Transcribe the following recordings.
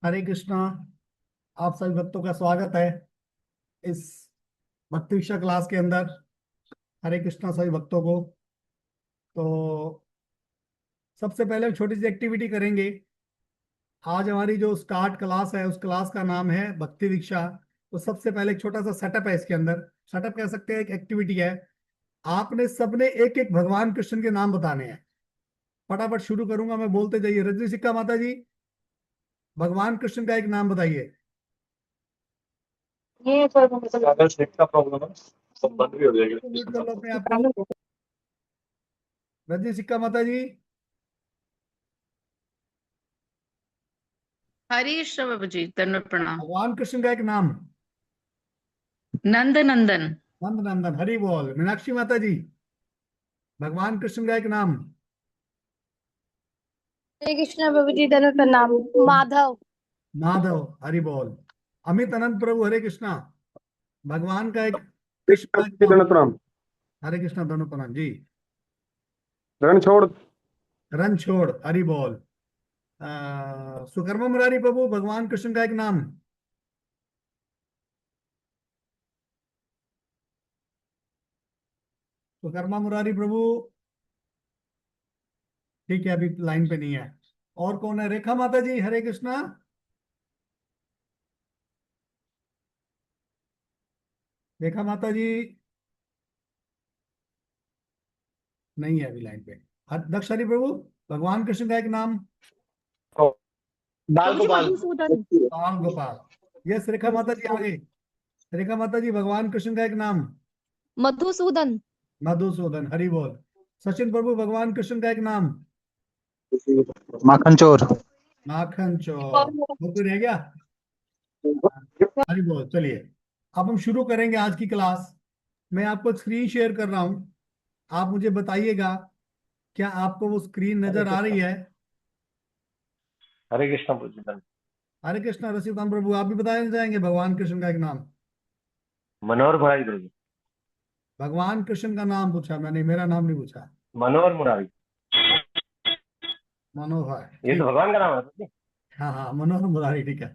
हरे कृष्णा। आप सभी भक्तों का स्वागत है इस भक्ति विषय क्लास के अंदर। हरे कृष्णा सभी भक्तों को। तो सबसे पहले हम छोटी सी एक्टिविटी करेंगे। आज हमारी जो स्टार्ट क्लास है उस क्लास का नाम है भक्ति दीक्षा। तो सबसे पहले एक छोटा सा सेटअप है इसके अंदर। सेटअप कह सकते हैं, एक एक्टिविटी है। आपने सबने एक एक भगवान कृष्ण के नाम बताने हैं। फटाफट शुरू करूंगा, मैं बोलते जाइए। रजनी सिक्का माता जी, भगवान कृष्ण का एक नाम बताइए। ये अगर नेट का प्रॉब्लम है तो बंद भी हो म्यूट कर लो अपने आप को। जाएगा। रजनी सिक्का माता जी। हरे कृष्ण बाबू जी, दंडवत प्रणाम। भगवान कृष्ण का एक नाम। नंद नंदन। नंद नंदन, हरि बोल। मीनाक्षी माता जी, भगवान कृष्ण का एक नाम। हरे कृष्णा प्रभु जी, धन्यवाद प्रणाम। माधव। माधव, हरि बोल। अमित अनंत प्रभु, हरे कृष्णा। भगवान का एक कृष्ण का एक नाम। रणछोड़ हरे कृष्णा दोनों प्रणाम जी। रणछोड़ रणछोड़, हरि बोल। सुकर्मा मुरारी प्रभु, भगवान कृष्ण का एक नाम। सुकर्मा मुरारी प्रभु, ठीक है, अभी लाइन पे नहीं है। और कौन है? रेखा माता जी, हरे कृष्णा। रेखा माता जी नहीं है अभी लाइन पे। दक्ष हरि प्रभु, भगवान कृष्ण का एक नाम। बाल गोपाल मधुसूदन। बाल गोपाल। यस, रेखा माता जी आगे। रेखा माता जी, भगवान कृष्ण का एक नाम। मधुसूदन। मधुसूदन, हरि बोल। सचिन प्रभु, भगवान कृष्ण का एक नाम। माखन चोर माखन चौर। वो कोई रह गया? हरि बोल। चलिए, अब हम शुरू करेंगे आज की क्लास। मैं आपको स्क्रीन शेयर कर रहा हूं। आप मुझे बताइएगा, क्या आपको वो स्क्रीन नजर आ रही है? हरे कृष्ण पूजन हरे कृष्णा। रसिकांत प्रभु, आप भी बताना चाहेंगे भगवान कृष्ण का एक नाम? मनोहर मुरारी प्रभु भगवान कृष्ण का नाम पूछा मैंने, मेरा नाम नहीं पूछा। मनोहर मुरारी मनोहर, ये तो ठीक। भगवान का नाम है प्रभु। हाँ हाँ, मनोहर मुरारी, ठीक है।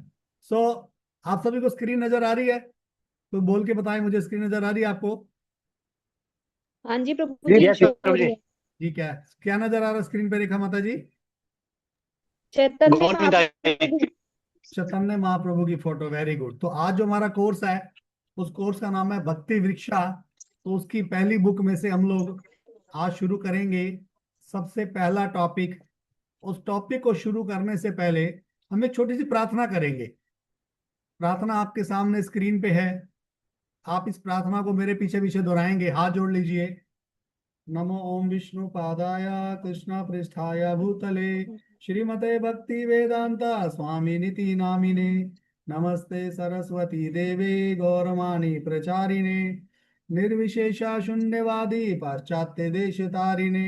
सो आप सभी को स्क्रीन नजर आ रही है? तो बोल के बताएं मुझे, स्क्रीन नजर आ रही है आपको? हाँ जी प्रभु जी जी, यस शो हो प्रभु रही जी। है। ठीक है। क्या नजर आ रहा है स्क्रीन पे रेखा माता जी? चैतन्य गौर महाप्रभु। चैतन्य महाप्रभु की फोटो, वेरी गुड। तो आज जो हमारा कोर्स है उस कोर्स का नाम है भक्ति वृक्षा। तो उसकी पहली बुक में से हम लोग आज शुरू करेंगे। सबसे पहला टॉपिक। उस टॉपिक को शुरू करने से पहले हम एक छोटी सी प्रार्थना करेंगे। प्रार्थना आपके सामने स्क्रीन पे है। आप इस प्रार्थना को मेरे पीछे पीछे दोहराएंगे। हाथ जोड़ लीजिए। नमो ओम विष्णु पादाय कृष्ण पृष्ठाय भूतले श्रीमते भक्ति वेदांता स्वामी निति नामिने नमस्ते सरस्वती देवे गौरवाणी प्रचारिणे निर्विशेषा शून्यवादी पाश्चात्य देश तारिणे।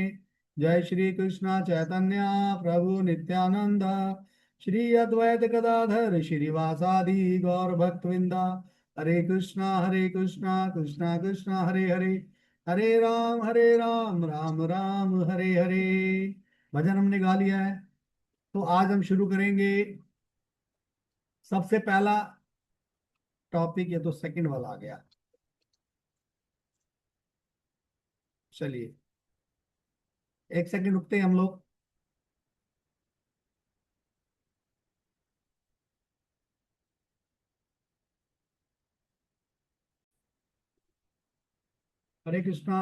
जय श्री कृष्ण चैतन्य प्रभु नित्यानंद श्री अद्वैत गदाधर श्रीवासादि गौर भक्तवृंदा। हरे कृष्णा कृष्णा कृष्णा हरे हरे, हरे राम राम राम हरे हरे। भजन हमने गा लिया है। तो आज हम शुरू करेंगे। सबसे पहला टॉपिक, ये तो सेकंड वाला आ गया। चलिए, एक सेकंड रुकते हैं हम लोग। हरे कृष्णा।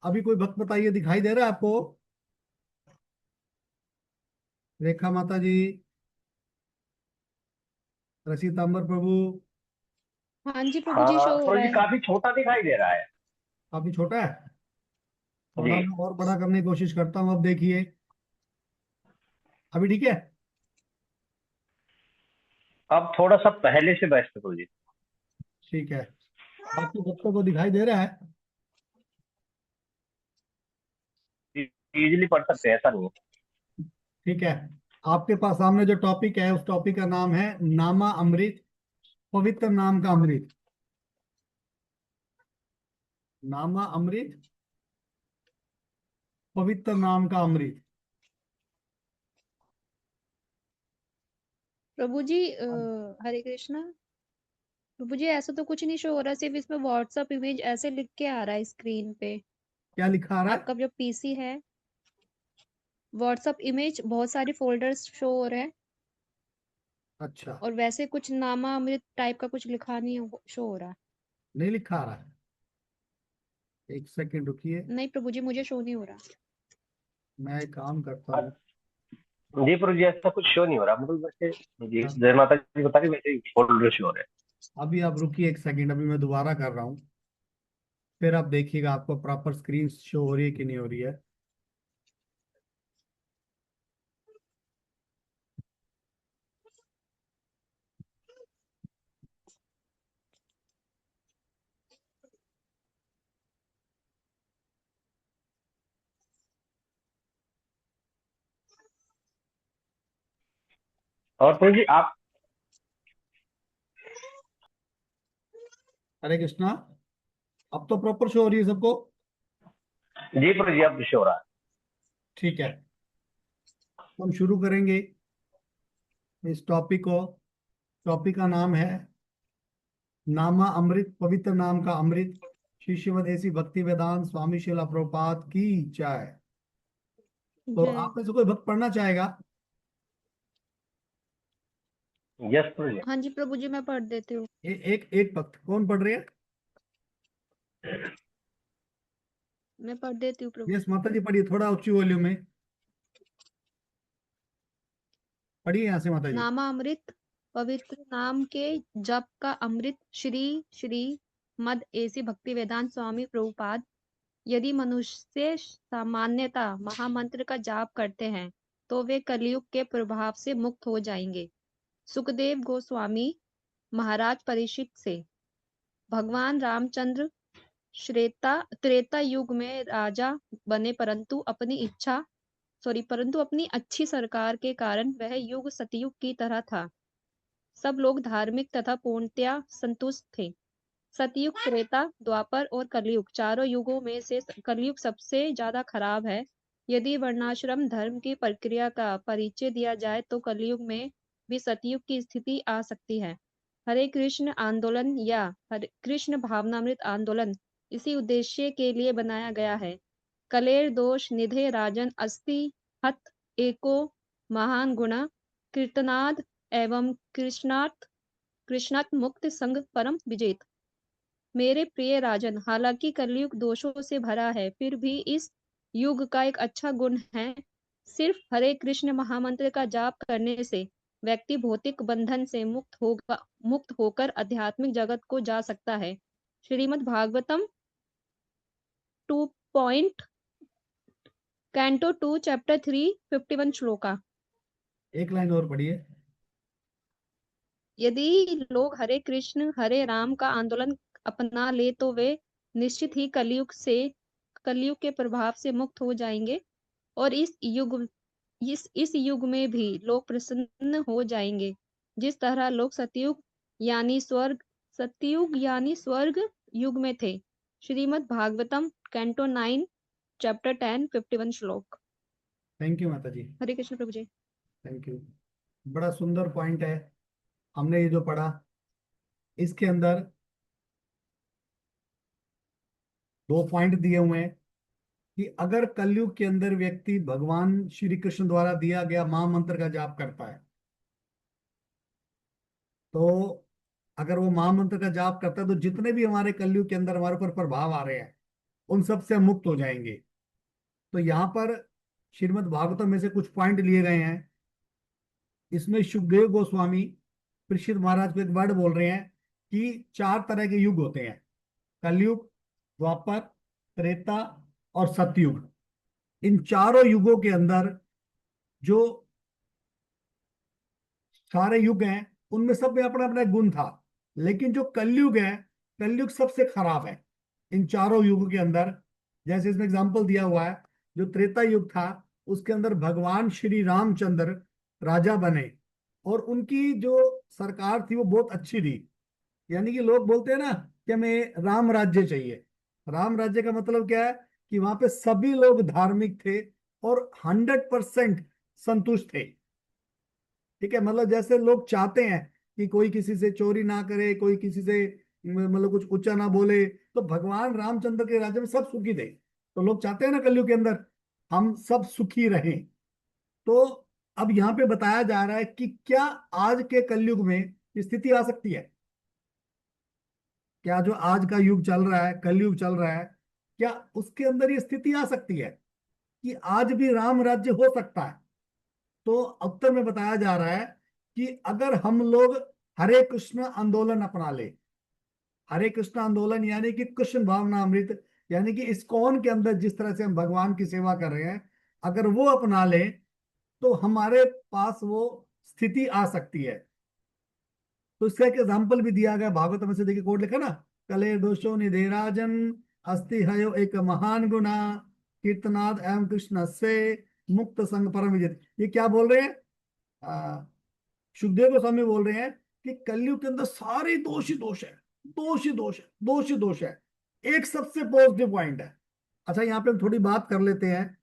अभी कोई भक्त बताइए, दिखाई दे रहा है आपको? रेखा माता जी, रसीतांबर प्रभु। हाँ जी प्रभु जी, हाँ शो हो प्रभु रहा जी है। काफी छोटा दिखाई दे रहा है। काफी छोटा है। जी थोड़ा मैं और बड़ा करने की कोशिश करता हूँ। अब देखिए, अभी ठीक है? अब थोड़ा सा पहले से बेस्ट है प्रभु जी। ठीक है। बाकी भक्तों को दिखाई दे रहा है? इजीली पढ़ सकते हैं, ऐसा नहीं है। ठीक है। आपके पास सामने जो टॉपिक है उस टॉपिक का नाम है नामा अमृत, पवित्र नाम का अमृत। नामा अमृत, पवित्र नाम का अमृत। प्रभु जी हरे कृष्णा। प्रभु जी ऐसा तो कुछ नहीं शो हो रहा, सिर्फ इसमें व्हाट्सएप इमेज ऐसे लिख के आ रहा है स्क्रीन पे। क्या लिखा आ रहा है? आपका जो पीसी है, व्हाट्सएप इमेज बहुत सारे फोल्डर्स शो हो रहे हैं, अच्छा, और वैसे कुछ नामामृत टाइप का कुछ लिखा नहीं शो हो रहा। नहीं लिखा आ रहा है। एक सेकंड रुकिए, नहीं प्रभु जी, मुझे शो नहीं हो रहा। मैं एक काम करता हूँ। जी प्रभु जी, ऐसा कुछ शो नहीं हो रहा, मतलब वैसे जी हाँ, जय माता जी बता रही वैसे ही फोल्डर शो हो रहे अभी आप रुकिए एक सेकंड, अभी मैं दोबारा कर रहा हूँ, फिर आप देखिएगा आपको प्रॉपर स्क्रीन शो हो रही है कि नहीं हो रही है। हैं। और प्रभु जी आप हरे कृष्णा, अब तो प्रॉपर शो हो रही है सबको? जी प्रभु जी अब शो हो रहा है। ठीक है, तो हम शुरू करेंगे इस टॉपिक को। टॉपिक का नाम है नामा अमृत, पवित्र नाम का अमृत। श्री श्रीमद ऐसी भक्ति वेदांत स्वामी शिला प्रभुपाद की जय। तो जय। आप में से कोई भक्त पढ़ना चाहेगा? यस प्रभु जी। हाँ जी प्रभु जी, मैं पढ़ देती हूँ। एक एक भक्त कौन पढ़ रही है? मैं पढ़ देती हूँ प्रभु यस जी। माता जी, पढ़िए थोड़ा ऊंची वॉल्यूम में पढ़िए, यहाँ से माता जी। नामामृत, पवित्र नाम के जप का अमृत। श्री श्री मद ऐसी भक्ति वेदांत स्वामी प्रभुपाद। यदि मनुष्य सामान्यता महामंत्र का जाप करते हैं तो वे कलयुग के प्रभाव से मुक्त हो जाएंगे। सुखदेव गोस्वामी महाराज परीक्षित से। भगवान रामचंद्र त्रेता युग में राजा बने, परंतु अपनी अच्छी सरकार के कारण वह युग सतयुग की तरह था। सब लोग धार्मिक तथा पूर्णतया संतुष्ट थे। सतयुग, त्रेता, द्वापर और कलयुग, चारों युगों में से कलयुग सबसे ज्यादा खराब है। यदि वर्णाश्रम धर्म की प्रक्रिया का परिचय दिया जाए तो कलयुग में भी सतयुग की स्थिति आ सकती है। हरे कृष्ण आंदोलन या हरे कृष्ण भावनामृत आंदोलन इसी उद्देश्य के लिए बनाया गया है। कलेर दोष निधे राजन अस्ति हत एको महान गुण कीर्तनाद एवं कृष्णात मुक्त संग परम विजेत। मेरे प्रिय राजन, हालांकि कलयुग दोषों से भरा है, फिर भी इस युग का एक अच्छा गुण है। सिर्फ हरे कृष्ण महामंत्र का जाप करने से व्यक्ति भौतिक बंधन से मुक्त होकर आध्यात्मिक जगत को जा सकता है। Shrimad Bhagavatam 2 canto 2 chapter 3 51 shloka. एक लाइन और पढ़िए। यदि लोग हरे कृष्ण हरे राम का आंदोलन अपना ले तो वे निश्चित ही कलयुग के प्रभाव से मुक्त हो जाएंगे, और इस युग में भी लोग प्रसन्न हो जाएंगे, जिस तरह लोग सतयुग यानी स्वर्ग युग में थे। श्रीमद् भागवतम कैंटो 9 चैप्टर 10 51 श्लोक। थैंक यू माता जी, हरे कृष्ण प्रभु जी। Thank you. बड़ा सुंदर पॉइंट है। हमने ये जो पढ़ा, इसके अंदर 2 पॉइंट दिए हुए हैं कि अगर कलयुग के अंदर व्यक्ति भगवान श्री कृष्ण द्वारा दिया गया महामंत्र का जाप करता है, तो अगर वो महामंत्र का जाप करता है तो जितने भी हमारे कलयुग के अंदर हमारे ऊपर प्रभाव आ रहे हैं उन सब से हम मुक्त हो जाएंगे। तो यहाँ पर श्रीमद् भागवतम में से कुछ पॉइंट लिए गए हैं। इसमें सुखदेव गोस्वामी परीक्षित महाराज को एक वर्ड बोल रहे हैं कि 4 तरह के युग होते हैं: कलयुग, द्वापर, त्रेता और सतयुग। इन चारों युगों के अंदर जो सारे युग हैं उनमें सब में अपना अपना गुण था, लेकिन जो कलयुग है, कलयुग सबसे खराब है इन चारों युगों के अंदर। जैसे इसमें एग्जांपल दिया हुआ है, जो त्रेता युग था उसके अंदर भगवान श्री रामचंद्र राजा बने, और उनकी जो सरकार थी वो बहुत अच्छी थी। यानी कि लोग बोलते हैं ना कि हमें राम राज्य चाहिए। राम राज्य का मतलब क्या है कि वहां पे सभी लोग धार्मिक थे और 100% संतुष्ट थे। ठीक है, मतलब जैसे लोग चाहते हैं कि कोई किसी से चोरी ना करे, कोई किसी से मतलब कुछ ऊंचा ना बोले, तो भगवान रामचंद्र के राज्य में सब सुखी थे। तो लोग चाहते हैं ना कलयुग के अंदर हम सब सुखी रहें। तो अब यहाँ पे बताया जा रहा है कि क्या आज के कलयुग में स्थिति आ सकती है, क्या जो आज का युग चल रहा है, कलयुग चल रहा है, क्या उसके अंदर ये स्थिति आ सकती है कि आज भी राम राज्य हो सकता है? तो उत्तर में बताया जा रहा है कि अगर हम लोग हरे कृष्ण आंदोलन अपना ले, हरे कृष्ण आंदोलन यानी कि कृष्ण भावना अमृत, यानी कि इस्कॉन के अंदर जिस तरह से हम भगवान की सेवा कर रहे हैं, अगर वो अपना ले तो हमारे पास वो स्थिति आ सकती है। तो इसका एक एग्जाम्पल भी दिया गया भागवत में से, देखिए कोड लिखा ना, कले दोषो निधेराजन अस्ति हयो एक महान गुना कीर्तनाद एवं कृष्ण से मुक्त संग परम विजित। ये क्या बोल रहे हैं? सुखदेव गोस्वामी बोल रहे हैं कि कलयुग के अंदर सारे दोष ही दोष है, दोष ही दोष है, दोष ही दोष है, एक सबसे पॉजिटिव पॉइंट है। अच्छा, यहाँ पे हम थोड़ी बात कर लेते हैं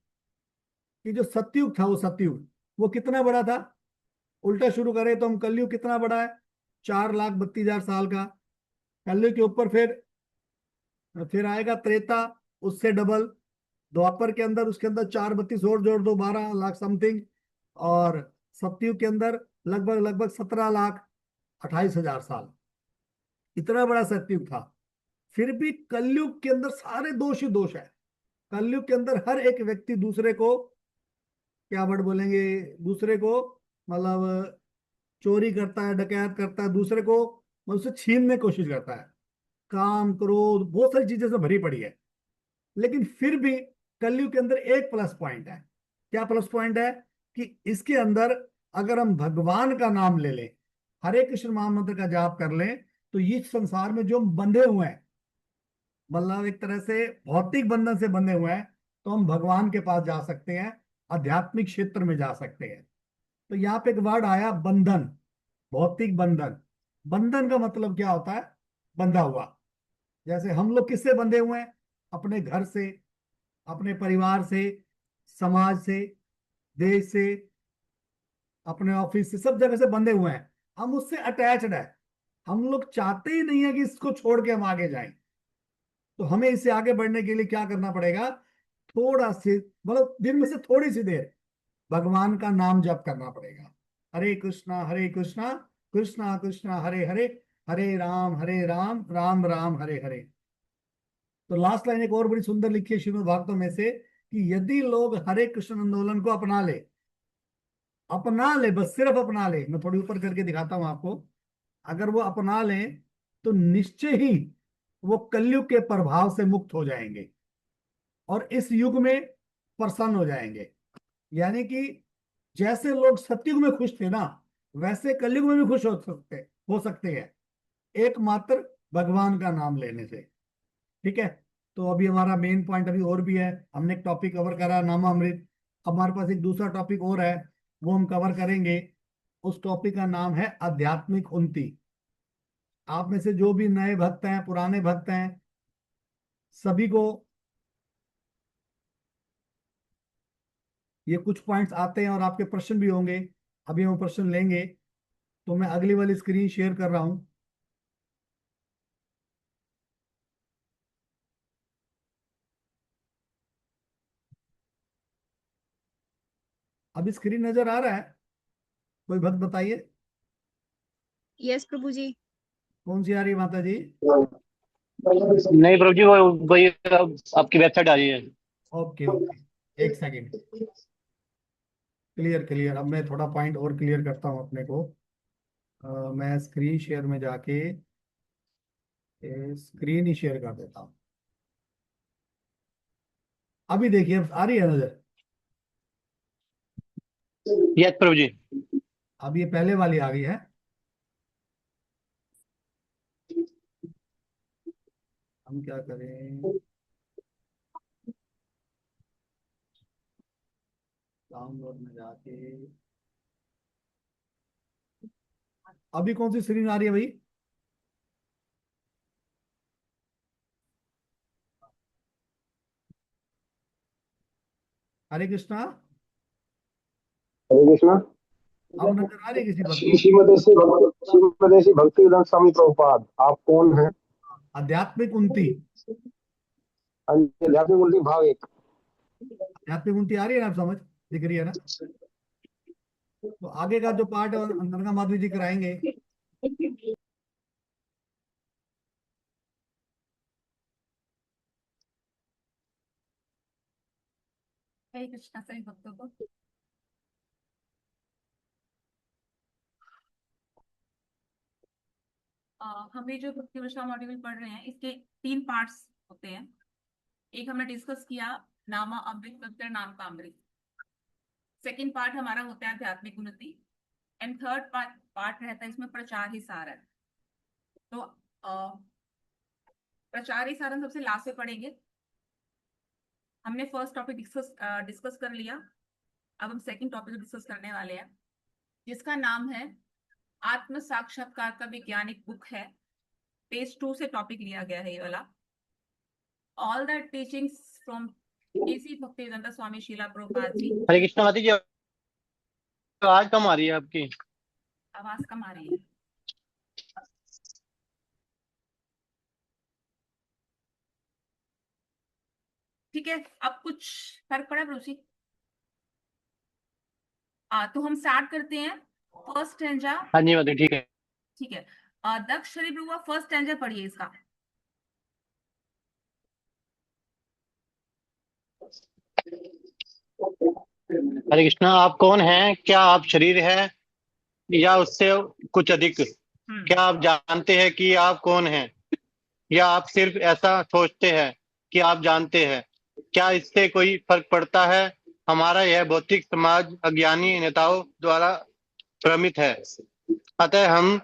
कि जो सतयुग था, वो सतयुग वो कितना बड़ा था। उल्टा शुरू करें तो हम कलयुग कितना बड़ा है, 4,32,000 साल का। कलयुग के ऊपर फिर आएगा त्रेता, उससे डबल। द्वापर के अंदर, उसके अंदर 4 32 और जोड़ दो, 12 लाख समथिंग। और सतयुग के अंदर लगभग लगभग 17,28,000 साल। इतना बड़ा सतयुग था। फिर भी कलयुग के अंदर सारे दोष ही दोष है। कलयुग के अंदर हर एक व्यक्ति दूसरे को, क्या वर्ड बोलेंगे, दूसरे को मतलब चोरी करता है, डकैत करता है, दूसरे को मतलब उससे छीनने की कोशिश करता है। काम क्रोध बहुत सारी चीजें से भरी पड़ी है। लेकिन फिर भी कलयुग के अंदर एक प्लस पॉइंट है। क्या प्लस पॉइंट है? कि इसके अंदर अगर हम भगवान का नाम ले लें, हरे कृष्ण महामंत्र का जाप कर लें, तो ये संसार में जो हम बंधे हुए हैं, मतलब एक तरह से भौतिक बंधन से बंधे हुए हैं, तो हम भगवान के पास जा सकते हैं, आध्यात्मिक क्षेत्र में जा सकते हैं। तो यहाँ पे एक वर्ड आया बंधन, भौतिक बंधन। बंधन का मतलब क्या होता है? बंधा हुआ। जैसे हम लोग किससे बंधे हुए हैं? अपने घर से, अपने परिवार से, समाज से, देश से, अपने ऑफिस से, सब जगह से बंधे हुए हैं। हम उससे अटैच्ड है। हम लोग चाहते ही नहीं है कि इसको छोड़ के हम आगे जाएं। तो हमें इससे आगे बढ़ने के लिए क्या करना पड़ेगा? थोड़ा सी, मतलब दिन में से थोड़ी सी देर भगवान का नाम जप करना पड़ेगा। हरे कृष्णा कृष्णा कृष्णा हरे हरे, हरे राम राम राम हरे हरे। तो लास्ट लाइन एक और बड़ी सुंदर लिखी है श्रीमद् भागवतम में से, कि यदि लोग हरे कृष्ण आंदोलन को अपना ले, अपना ले, बस सिर्फ अपना ले, मैं थोड़ी ऊपर करके दिखाता हूं आपको, अगर वो अपना लें तो निश्चय ही वो कलयुग के प्रभाव से मुक्त हो जाएंगे और इस युग में प्रसन्न हो जाएंगे। यानी कि जैसे लोग सतयुग में खुश थे ना, वैसे कलयुग में भी खुश हो सकते हैं, एकमात्र भगवान का नाम लेने से। ठीक है, तो अभी हमारा मेन पॉइंट अभी और भी है। हमने एक टॉपिक कवर करा नामामृत, अब हमारे पास एक दूसरा टॉपिक और है, वो हम कवर करेंगे। उस टॉपिक का नाम है आध्यात्मिक उन्नति। आप में से जो भी नए भक्त हैं, पुराने भक्त हैं, सभी को ये कुछ पॉइंट्स आते हैं और आपके प्रश्न भी होंगे। अभी हम प्रश्न लेंगे। तो मैं अगली वाली स्क्रीन शेयर कर रहा हूं। अभी स्क्रीन नजर आ रहा है? कोई भक्त बताइए यस प्रभु जी। कौन सी आ रही है माता जी? नहीं प्रभु जी, वो वही आपकी वेबसाइट आ रही है। ओके ओके, एक सेकेंड। क्लियर क्लियर, अब मैं थोड़ा पॉइंट और क्लियर करता हूँ अपने को। मैं स्क्रीन शेयर में जाके स्क्रीन ही शेयर कर देता हूँ। अभी देखिए आ रही है नजर? यस प्रभु जी। अब ये पहले वाली आ गई है। हम क्या करें, डाउनलोड में जाके, अभी कौन सी स्क्रीन आ रही है भाई? हरे कृष्णा। हरे कृष्णा। अब नजर आ रही है किसी बात को? श्रीमती भक्तिवेदांत स्वामी प्रभुपाद, आप कौन हैं? आध्यात्मिक उन्नति। आध्यात्मिक उन्नति भाव 1। आध्यात्मिक उन्नति आ रही है ना, आप समझ दिख रही है ना? तो आगे का जो पार्ट है नरगा माधुरी जी कराएंगे। हरे कृष्णा सभी भक्तों को। हम ये जो भक्ति वर्षा मॉड्यूल पढ़ रहे हैं, इसके 3 पार्ट्स होते हैं। एक हमने डिस्कस किया नामा अमृत पवित्र नाम का अमृत। सेकंड पार्ट हमारा होता है आध्यात्मिक उन्नति, एंड थर्ड पार्ट रहता है इसमें प्रचार ही सार है। तो प्रचार ही सार हम सबसे लास्ट में पढ़ेंगे। हमने फर्स्ट टॉपिक डिस्कस कर लिया, अब हम सेकंड टॉपिक डिस्कस करने वाले हैं, जिसका नाम है आत्म साक्षात्कार का वैज्ञानिक बुक है। पेज 2 से टॉपिक लिया गया है ये वाला। All the teachings from AC Bhaktivedanta Swami Srila Prabhupada ji. Hare Krishna माता जी, आवाज कम आ रही है आपकी। आवाज कम आ रही है? ठीक है, अब कुछ फर्क पड़ा प्रभु जी? तो हम स्टार्ट करते हैं फर्स्ट स्टैंजा। हाँ जी माता जी, ठीक है। ठीक है, दक्ष शरीफ प्रभु फर्स्ट स्टैंजा पढ़िए इसका। हरे कृष्णा, आप कौन हैं? क्या आप शरीर है या उससे कुछ अधिक? क्या आप जानते हैं कि आप कौन हैं, या आप सिर्फ ऐसा सोचते हैं कि आप जानते हैं? क्या इससे कोई फर्क पड़ता है? हमारा यह भौतिक समाज अज्ञानी नेताओं द्वारा भ्रमित है, अतः हम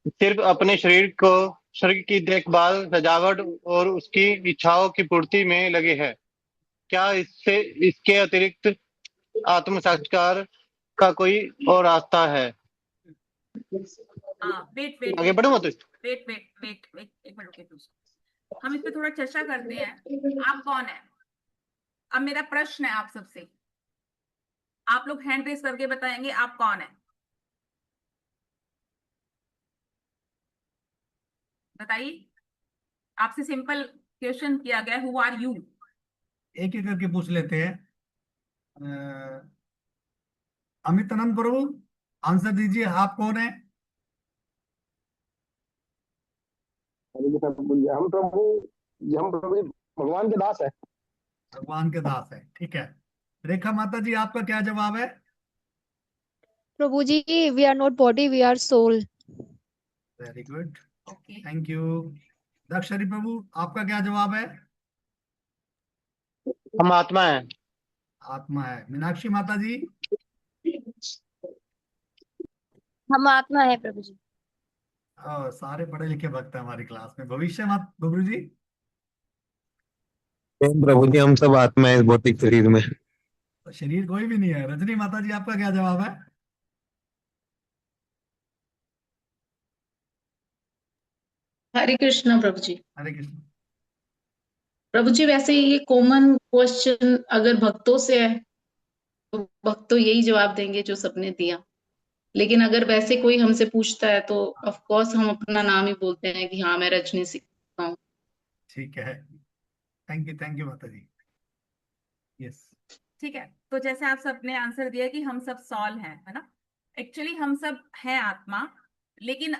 सिर्फ अपने शरीर की देखभाल, सजावट और उसकी इच्छाओं की पूर्ति में लगे हैं। क्या इसके अतिरिक्त आत्म साक्षात्कार का कोई और रास्ता है? वेट आगे बढ़ो मत। वेट एक मिनट रुकिए। हम इस पे थोड़ा चर्चा करते हैं। आप कौन है? अब मेरा प्रश्न है आप सबसे, आप लोग हैंड रेस करके बताएंगे आप कौन है। बताइए, आपसे सिंपल क्वेश्चन किया गया, हु आर यू? एक एक करके पूछ लेते हैं। अमित आनंद प्रभु आंसर दीजिए, आप कौन है? हम प्रभु जी भगवान के दास है। भगवान के दास है, ठीक है। रेखा माता जी, आपका क्या जवाब है? प्रभु जी, we are not body, we are soul. Very good, okay, thank you. दक्षरी प्रभु, आपका क्या जवाब है? हम आत्मा है। आत्मा है। मीनाक्षी माता जी? हम आत्मा है प्रभु जी। सारे पढ़े लिखे भक्त हैं हमारी क्लास में। भविष्य माता बबलू जी? प्रभु जी, हम सब आत्मा है इस भौतिक शरीर में। तो शरीर कोई भी नहीं है। रजनी माता जी, आपका क्या जवाब है? हरे कृष्णा प्रभु जी। हरे कृष्ण। प्रभु जी, वैसे ये कॉमन क्वेश्चन अगर भक्तों से है तो भक्त तो यही जवाब देंगे जो सबने दिया, लेकिन अगर वैसे कोई हमसे पूछता है तो ऑफ कोर्स हम अपना नाम ही बोलते हैं कि हाँ मैं रजनी सिखता हूँ। ठीक है, थैंक यू माता जी। यस, ठीक है। तो जैसे आप सबने आंसर दिया कि हम सब सॉल हैं, है ना। एक्चुअली हम सब हैं आत्मा, लेकिन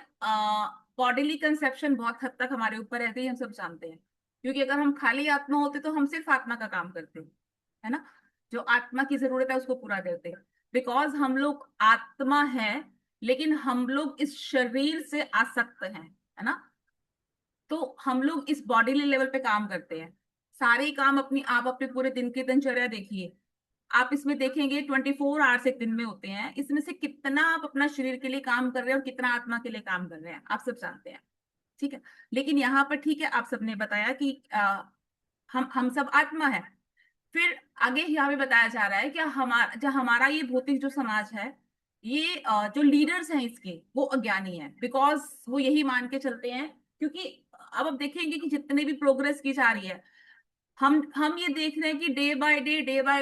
बॉडीली कंसेप्शन बहुत हद तक हमारे ऊपर रहती है, हम सब जानते हैं। क्योंकि अगर हम खाली आत्मा होते तो हम सिर्फ आत्मा का काम करते, है ना। जो आत्मा की जरूरत है उसको पूरा करते, बिकॉज हम लोग आत्मा है, लेकिन हम लोग इस शरीर से आसक्त हैं, है ना। तो हम लोग इस बॉडीली लेवल पे काम करते हैं सारे काम आप अपने पूरे दिन की दिनचर्या देखिए, आप इसमें देखेंगे 24 आवर्स एक दिन में होते हैं, इसमें से कितना आप अपना शरीर के लिए काम कर रहे हैं और कितना आत्मा के लिए काम कर रहे हैं, आप सब जानते हैं, ठीक है। लेकिन यहाँ पर ठीक है, आप सबने बताया कि हम सब आत्मा है। फिर आगे यहाँ पे बताया जा रहा है कि हमारा ये भौतिक जो समाज है, ये जो लीडर्स हैं इसके, वो अज्ञानी है, बिकॉज वो यही मान के चलते हैं। क्योंकि अब आप देखेंगे कि जितने भी प्रोग्रेस की जा रही है, हम ये देख रहे हैं कि डे बाय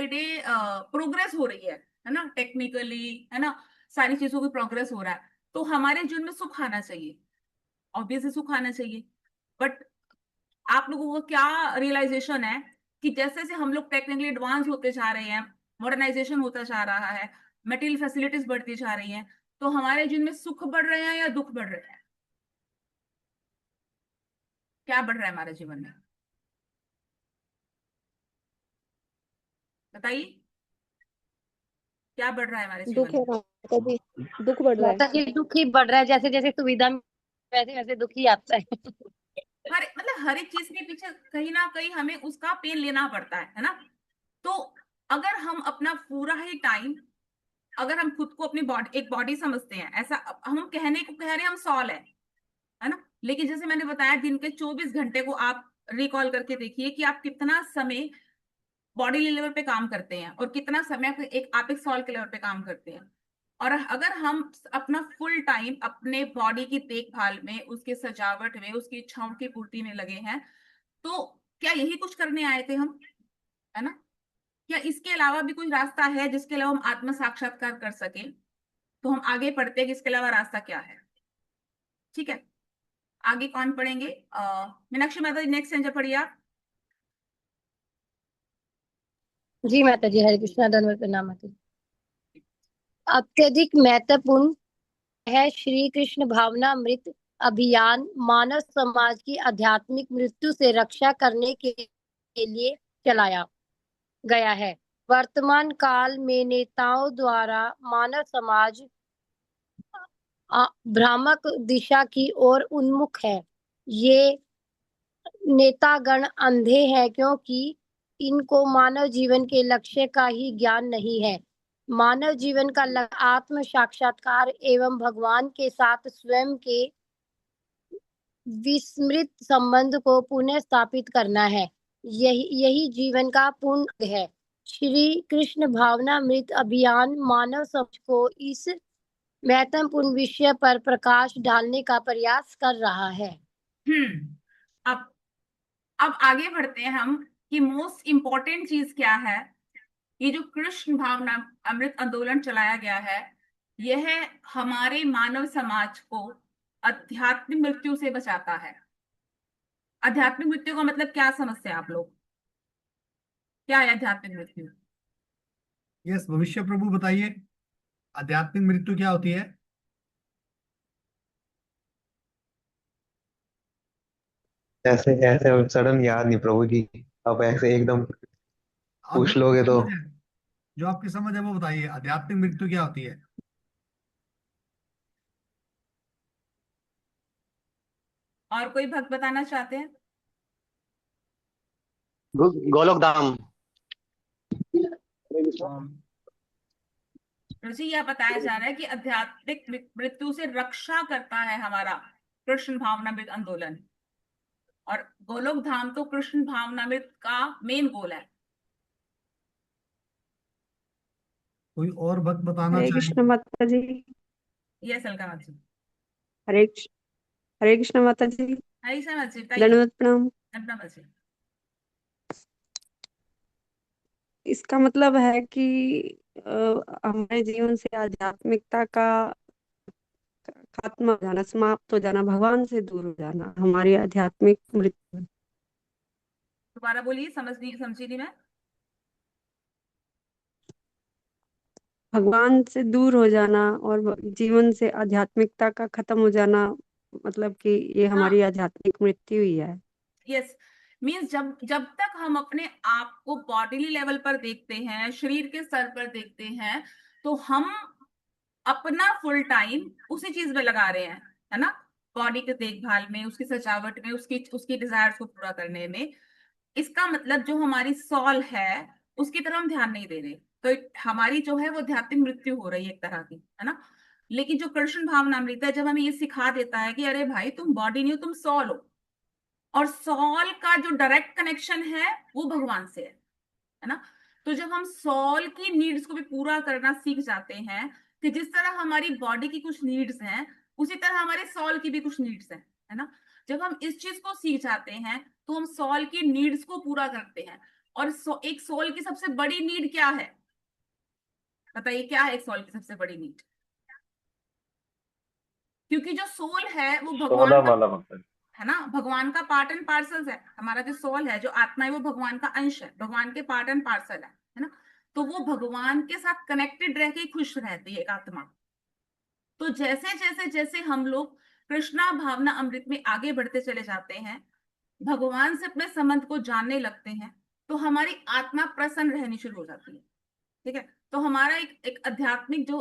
डे प्रोग्रेस हो रही है ना, टेक्निकली, है ना। सारी चीजों की प्रोग्रेस हो रहा है, तो हमारे जीवन में सुख आना चाहिए, ऑब्वियसली सुख आना चाहिए। बट आप लोगों को क्या रियलाइजेशन है कि जैसे जैसे हम लोग टेक्निकली एडवांस होते जा रहे हैं, मॉडर्नाइजेशन होता जा रहा है, मटेरियल फैसिलिटीज बढ़ती जा रही हैं, तो हमारे जीवन में सुख बढ़ रहे हैं या दुख बढ़ रहे हैं? क्या बढ़ रहा है हमारे जीवन में, बताइए, क्या बढ़ रहा है हमारे दुख जीवन है में? माता जी, दुख बढ़ रहा है। माता जी दुख ही बढ़ रहा है, जैसे जैसे सुविधा वैसे वैसे दुख ही आता है। हर एक चीज के पीछे कहीं ना कहीं हमें उसका पेन लेना पड़ता है ना? तो अगर हम अपना पूरा ही टाइम, अगर हम खुद को अपनी बॉडी, एक बॉडी समझते हैं, ऐसा हम कहने को कह रहे हैं हम सॉल है ना, लेकिन जैसे मैंने बताया दिन के 24 घंटे को आप रिकॉल करके देखिए कि आप कितना समय बॉडी लेवल पे काम करते हैं और कितना समय आप एक सॉल के लेवल पे काम करते हैं। और अगर हम अपना फुल टाइम अपने बॉडी की देखभाल में, उसके सजावट में, उसकी इच्छाओं की पूर्ति में लगे हैं, तो क्या यही कुछ करने आए थे हम, है ना? क्या इसके अलावा भी कोई रास्ता है जिसके अलावा हम आत्म साक्षात्कार कर सके? तो हम आगे पढ़ते हैं कि इसके अलावा रास्ता क्या है। ठीक है, आगे कौन पढ़ेंगे? मीनाक्षी माता जी नेक्स्ट सेंटर पढ़िए आप। जी माता जी, हरे कृष्णा, धन्यवाद, प्रणाम माता जी। अत्यधिक महत्वपूर्ण है श्री कृष्ण भावनामृत अभियान मानव समाज की आध्यात्मिक मृत्यु से रक्षा करने के लिए चलाया गया है। वर्तमान काल में नेताओं द्वारा मानव समाज भ्रामक दिशा की ओर उन्मुख है। ये नेतागण अंधे हैं क्योंकि इनको मानव जीवन के लक्ष्य का ही ज्ञान नहीं है। मानव जीवन का लक्ष्य आत्म साक्षात्कार एवं भगवान के साथ स्वयं के विस्मृत संबंध को पुनः स्थापित करना है। यही जीवन का पूर्ण है। श्री कृष्ण भावनामृत अभियान मानव समाज को इस महत्वपूर्ण विषय पर प्रकाश डालने का प्रयास कर रहा है। अब आगे बढ़ते हैं हम कि मोस्ट इंपॉर्टेंट चीज क्या है। ये जो कृष्ण भावना अमृत आंदोलन चलाया गया है, यह हमारे मानव समाज को आध्यात्मिक मृत्यु से बचाता है। आध्यात्मिक मृत्यु का मतलब क्या समझते हैं आप लोग? क्या है आध्यात्मिक मृत्यु? यस, भविष्य प्रभु बताइए, आध्यात्मिक मृत्यु क्या होती है? ऐसे ऐसे सडन याद नहीं प्रभु जी। अब ऐसे एकदम आप जो पूछ लोगे तो। समझ है, जो आपकी समझ है वो बताइए, आध्यात्मिक मृत्यु क्या होती है? और कोई भक्त बताना चाहते हैं? गोलोक धाम। रुचि, यह बताया जा रहा है कि आध्यात्मिक मृत्यु से रक्षा करता है हमारा कृष्ण भावनामृत आंदोलन, और गोलोक धाम तो कृष्ण भावनामृत का मेन गोल है। कोई और भक्त बताना हरे चाहे? कृष्ण माता जी। यह सलका जी। हरे हरे कृष्ण माता जी, हरी समझ जी, बताइए। दंडवत प्रणाम। अपना बच्चे। इसका मतलब है कि हमारे जीवन से आध्यात्मिकता का खात्मा हो जाना, समाप्त हो जाना, भगवान से दूर हो जाना, हमारी आध्यात्मिक मृत्यु। दोबारा बोलिए, समझी नहीं मैं। भगवान से दूर हो जाना और जीवन से आध्यात्मिकता का खत्म हो जाना, मतलब कि ये हाँ, हमारी आध्यात्मिक मृत्यु ही है। यस, मीन्स जब जब तक हम अपने आप को बॉडीली लेवल पर देखते हैं, शरीर के स्तर पर देखते हैं, तो हम अपना फुल टाइम उसी चीज में लगा रहे हैं, है ना? बॉडी के देखभाल में, उसकी सजावट में, उसकी उसकी डिजायर्स को पूरा करने में। इसका मतलब जो हमारी सॉल है उसकी तरफ हम ध्यान नहीं दे रहे, तो हमारी जो है वो आध्यात्मिक मृत्यु हो रही है एक तरह की, है ना? लेकिन जो कृष्ण भावनामृत है, जब हमें ये सिखा देता है कि अरे भाई तुम बॉडी नहीं हो, तुम सॉल हो, और सॉल का जो डायरेक्ट कनेक्शन है वो भगवान से है ना? तो जब हम सॉल की नीड्स को भी पूरा करना सीख जाते हैं, कि जिस तरह हमारी बॉडी की कुछ नीड्स हैं, उसी तरह हमारे सॉल की भी कुछ नीड्स हैं, है ना? जब हम इस चीज को सीख जाते हैं तो हम सॉल की नीड्स को पूरा करते हैं। और एक सोल की सबसे बड़ी नीड क्या है? बताइए, क्या है एक सोल की सबसे बड़ी नीड? क्योंकि जो सोल है वो भगवान 16 का माला भक्त है ना, भगवान का पार्ट एंड पार्सल है। हमारा जो सोल है, जो आत्मा है, वो भगवान का अंश है, भगवान के पार्ट एंड पार्सल है ना। तो वो भगवान के साथ कनेक्टेड रह के खुश रहती है एक आत्मा। तो जैसे जैसे जैसे हम लोग कृष्णा भावना अमृत में आगे बढ़ते चले जाते हैं, भगवान से अपने संबंध को जानने लगते हैं, तो हमारी आत्मा प्रसन्न रहनी शुरू हो जाती है। ठीक है, तो हमारा एक आध्यात्मिक जो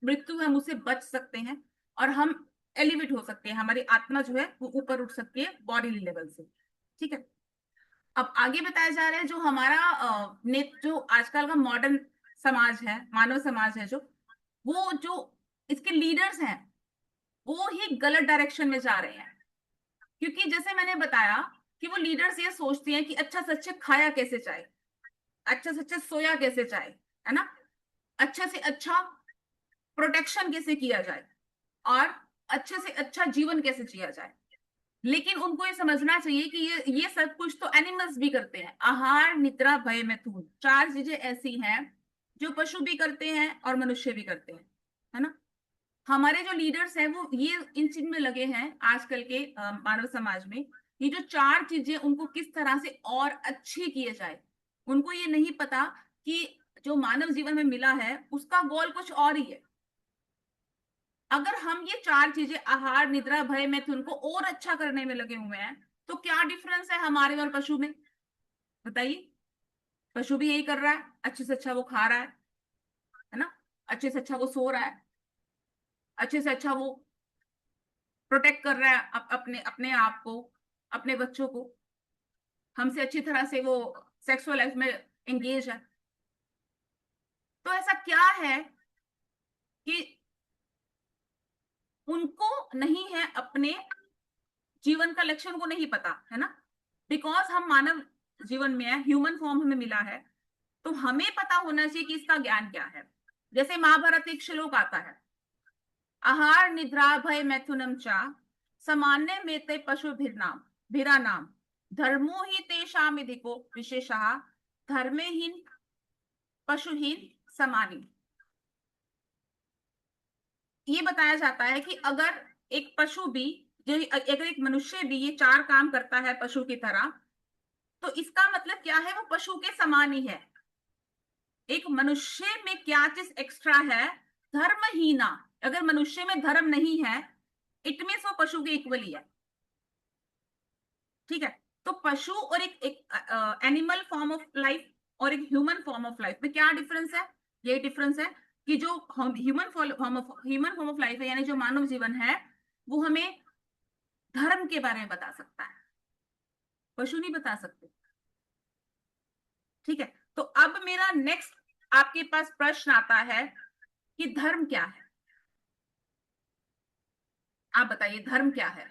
मृत्यु है, हम उससे बच सकते हैं और हम एलिवेट हो सकते हैं। हमारी आत्मा जो है वो ऊपर उठ सकती है बॉडी लेवल से। ठीक है, अब आगे बताया जा रहा है जो हमारा जो आजकल का मॉडर्न समाज है, मानव समाज है, जो इसके लीडर्स हैं वो ही गलत डायरेक्शन में जा रहे हैं। क्योंकि जैसे मैंने बताया कि वो लीडर्स ये सोचते हैं कि अच्छा से अच्छा खाया कैसे जाए, अच्छा से अच्छा सोया कैसे जाए, है ना, अच्छा से अच्छा प्रोटेक्शन कैसे किया जाए और अच्छे से अच्छा जीवन कैसे जिया जाए। लेकिन उनको ये समझना चाहिए कि ये सब कुछ तो एनिमल्स भी करते हैं। आहार, निद्रा, भय, मैथुन, 4 चीजें ऐसी हैं जो पशु भी करते हैं और मनुष्य भी करते हैं, है ना। हमारे जो लीडर्स हैं वो ये इन चीज में लगे हैं आजकल के मानव समाज में। ये जो 4 चीजें उनको किस तरह से और अच्छी किए जाए, उनको ये नहीं पता कि जो मानव जीवन में मिला है उसका गोल कुछ और ही है। अगर हम ये 4 चीजें आहार, निद्रा, भय, मैथुन को और अच्छा करने में लगे हुए हैं तो क्या डिफरेंस है हमारे और पशु में, बताइए। पशु भी यही कर रहा है, अच्छे से अच्छा वो खा रहा है ना, अच्छे से अच्छा वो सो रहा है, अच्छे से अच्छा वो प्रोटेक्ट कर रहा है अपने अपने आप को, अपने बच्चों को। हमसे अच्छी तरह से वो सेक्सुअल लाइफ में एंगेज है। तो ऐसा क्या है कि उनको नहीं है अपने जीवन का लक्ष्य, उनको नहीं पता है ना। बिकॉज हम मानव जीवन में है, ह्यूमन फॉर्म हमें मिला है, तो हमें पता होना चाहिए कि इसका ज्ञान क्या है। जैसे महाभारत एक श्लोक आता है, आहार, निद्रा, भय, मैथुनम चा सामान्य में ते पशु भिरा नाम धर्मो ही तेषाम अधिको विशेषः धर्मेहीन पशुहीन समानी। ये बताया जाता है कि अगर एक पशु भी, अगर एक मनुष्य भी ये 4 काम करता है पशु की तरह, तो इसका मतलब क्या है, वो पशु के समान ही है। एक मनुष्य में क्या चीज एक्स्ट्रा है, धर्महीना। अगर मनुष्य में धर्म नहीं है, इट मींस वो पशु के इक्वली है। ठीक है, तो पशु और एक एनिमल फॉर्म ऑफ लाइफ और एक ह्यूमन फॉर्म ऑफ लाइफ में क्या डिफरेंस है। ये डिफरेंस है कि जो ह्यूमन फॉर्म ऑफ लाइफ है, यानी जो मानव जीवन है, वो हमें धर्म के बारे में बता सकता है, पशु नहीं बता सकते। ठीक है, तो अब मेरा नेक्स्ट आपके पास प्रश्न आता है कि धर्म क्या है। आप बताइए धर्म क्या है।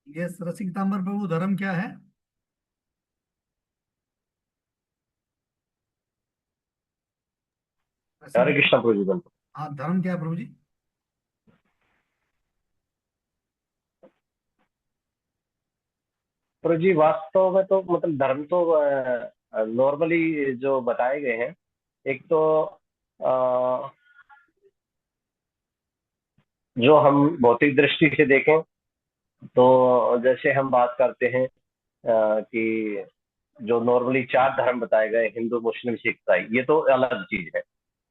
यस, रसिकतांबर प्रभु, धर्म क्या है? हरे कृष्ण प्रभु जी बोलते। हाँ, धर्म क्या है प्रभु जी? प्रभु जी वास्तव में तो मतलब धर्म तो नॉर्मली जो बताए गए हैं, एक तो अ, जो हम भौतिक दृष्टि से देखें तो जैसे हम बात करते हैं कि जो नॉर्मली 4 धर्म बताए गए, हिंदू, मुस्लिम, सिख, ईसाई, ये तो अलग चीज है।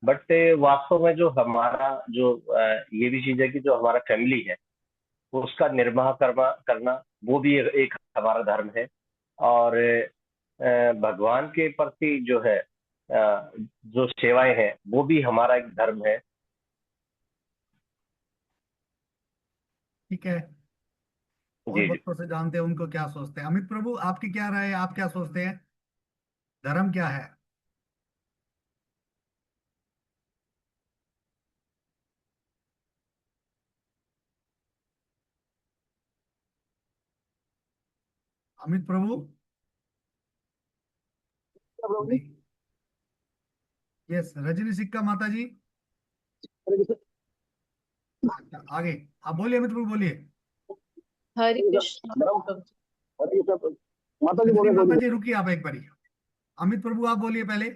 बट वास्तव में जो हमारा जो ये भी चीज है कि जो हमारा फैमिली है उसका निर्वाह करना वो भी एक हमारा धर्म है। और भगवान के प्रति जो है जो सेवाएं हैं वो भी हमारा एक धर्म है। ठीक है, और जी जी। भक्तों से जानते हैं उनको क्या सोचते हैं। अमित प्रभु, आपकी क्या राय है, आप क्या सोचते हैं, धर्म क्या है? अमित प्रभु? यस, रजनी सिक्का माता जी। अच्छा, आगे आप बोलिए, अमित प्रभु बोलिए। हरे कृष्ण। माता जी रजनी बोले माता जी रुकिए आप एक बारी। अमित प्रभु आप बोलिए पहले।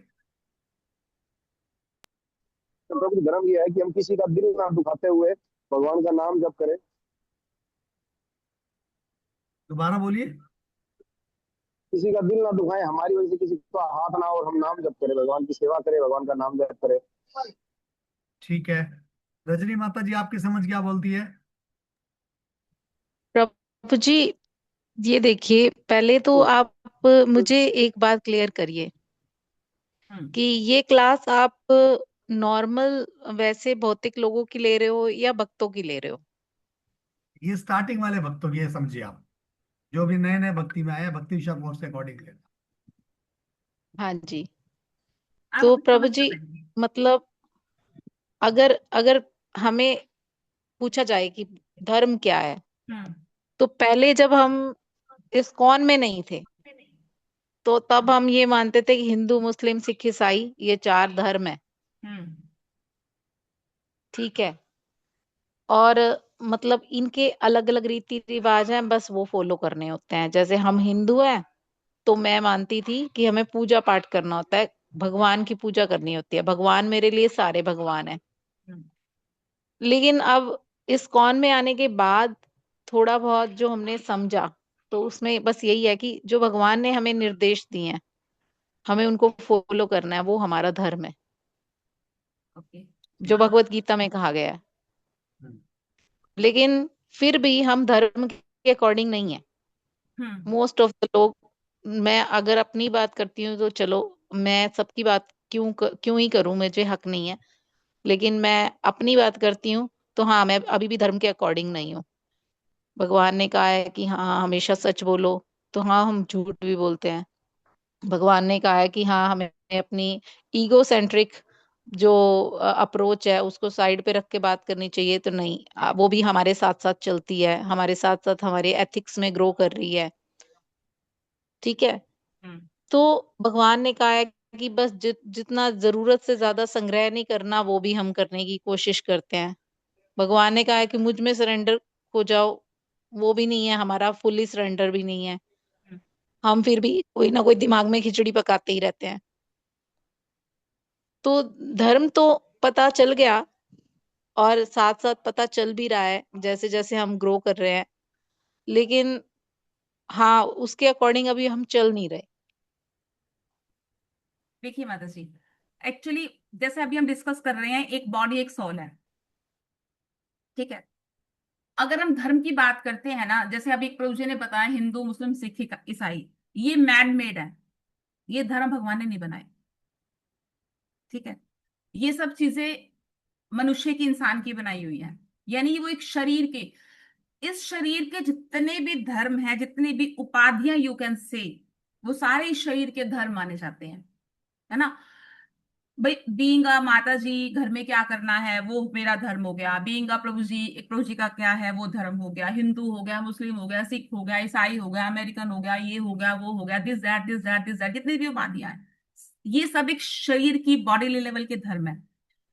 प्रभु जी, धर्म ये है कि हम किसी का दिल ना दुखाते हुए भगवान का नाम जप करें। दोबारा बोलिए। किसी का दिल ना दुखाएं, हमारी वजह से किसी का हाथ ना, और हम नाम जप करें, भगवान की सेवा करें, भगवान का नाम जप करें। ठीक है, रजनी माता जी आपकी समझ क्या बोलती है? प्रभु जी, ये देखिए, पहले तो आप मुझे एक बात क्लियर करिए कि ये क्लास आप नॉर्मल वैसे भौतिक लोगों की ले रहे हो या भक्तों की ले रहे हो? ये स्टार्टिंग वाले भक्तों की है, समझिए आप, जो भी नए नए भक्ति में आए हैं, भक्ति विशाख मोर्च के अकॉर्डिंग लेना। हाँ जी। आप तो अपनी प्रभु समझ जी, बताइए। मतलब अगर अगर हमें पूछा जाए कि धर्म क्या है, हम्म तो पहले जब हम इस्कॉन में नहीं थे तो तब हम ये मानते थे कि हिंदू, मुस्लिम, सिख, ईसाई ये 4 धर्म है। हम्म ठीक है। और मतलब इनके अलग अलग रीति रिवाज हैं, बस वो फॉलो करने होते हैं। जैसे हम हिंदू हैं तो मैं मानती थी कि हमें पूजा पाठ करना होता है, भगवान की पूजा करनी होती है, भगवान मेरे लिए सारे भगवान हैं। हम्म लेकिन अब इस्कॉन में आने के बाद थोड़ा बहुत जो हमने समझा, तो उसमें बस यही है कि जो भगवान ने हमें निर्देश दिए हैं हमें उनको फॉलो करना है, वो हमारा धर्म है, ओके। जो भगवत गीता में कहा गया है। हम्म। लेकिन फिर भी हम धर्म के अकॉर्डिंग नहीं है। हम्म मोस्ट ऑफ द लोग, मैं अगर अपनी बात करती हूँ तो चलो, मैं सबकी बात क्यों ही करूं, मुझे हक नहीं है, लेकिन मैं अपनी बात करती हूँ तो हाँ, मैं अभी भी धर्म के अकॉर्डिंग नहीं हूँ। भगवान ने कहा है कि हाँ हमेशा सच बोलो, तो हाँ हम झूठ भी बोलते हैं। भगवान ने कहा है कि हाँ हमें अपनी ईगो सेंट्रिक जो अप्रोच है उसको साइड पे रख के बात करनी चाहिए, तो नहीं, वो भी हमारे साथ साथ चलती है, हमारे साथ साथ हमारे एथिक्स में ग्रो कर रही है। ठीक है। हम्म तो भगवान ने कहा है कि बस जितना जरूरत से ज्यादा संग्रह नहीं करना, वो भी हम करने की कोशिश करते हैं। भगवान ने कहा है कि मुझ में सरेंडर हो जाओ, वो भी नहीं है, हमारा फुल्ली सरेंडर भी नहीं है। हम्म। हम फिर भी कोई ना कोई दिमाग में खिचड़ी पकाते ही रहते हैं। तो धर्म तो पता चल गया, और साथ साथ पता चल भी रहा है जैसे जैसे हम ग्रो कर रहे हैं, लेकिन हाँ उसके अकॉर्डिंग अभी हम चल नहीं रहे। देखिए माता जी, एक्चुअली जैसे अभी हम डिस्कस कर रहे हैं, एक बॉडी एक सोल है, ठीक है। अगर हम धर्म की बात करते हैं ना, जैसे अभी एक प्रभु जी ने बताया हिंदू, मुस्लिम, सिख, ईसाई, ये मैन मेड है, ये धर्म भगवान ने नहीं बनाए, ठीक है। ये सब चीजें मनुष्य की, इंसान की बनाई हुई है। यानी वो एक शरीर के, इस शरीर के जितने भी धर्म हैं, जितनी भी उपाधियां यू कैन से, वो सारे इस शरीर के धर्म माने जाते हैं, है ना। भाई बीइंग अ माता जी, घर में क्या करना है वो मेरा धर्म हो गया। बीइंग अ प्रभु जी, एक प्रभु जी का क्या है वो धर्म हो गया। हिंदू हो गया, मुस्लिम हो गया, सिख हो गया, ईसाई हो गया, अमेरिकन हो गया, ये हो गया, वो हो गया, this that this that this that, जितनी भी उपाधियां हैं, ये सब एक शरीर की बॉडी लेवल के धर्म है।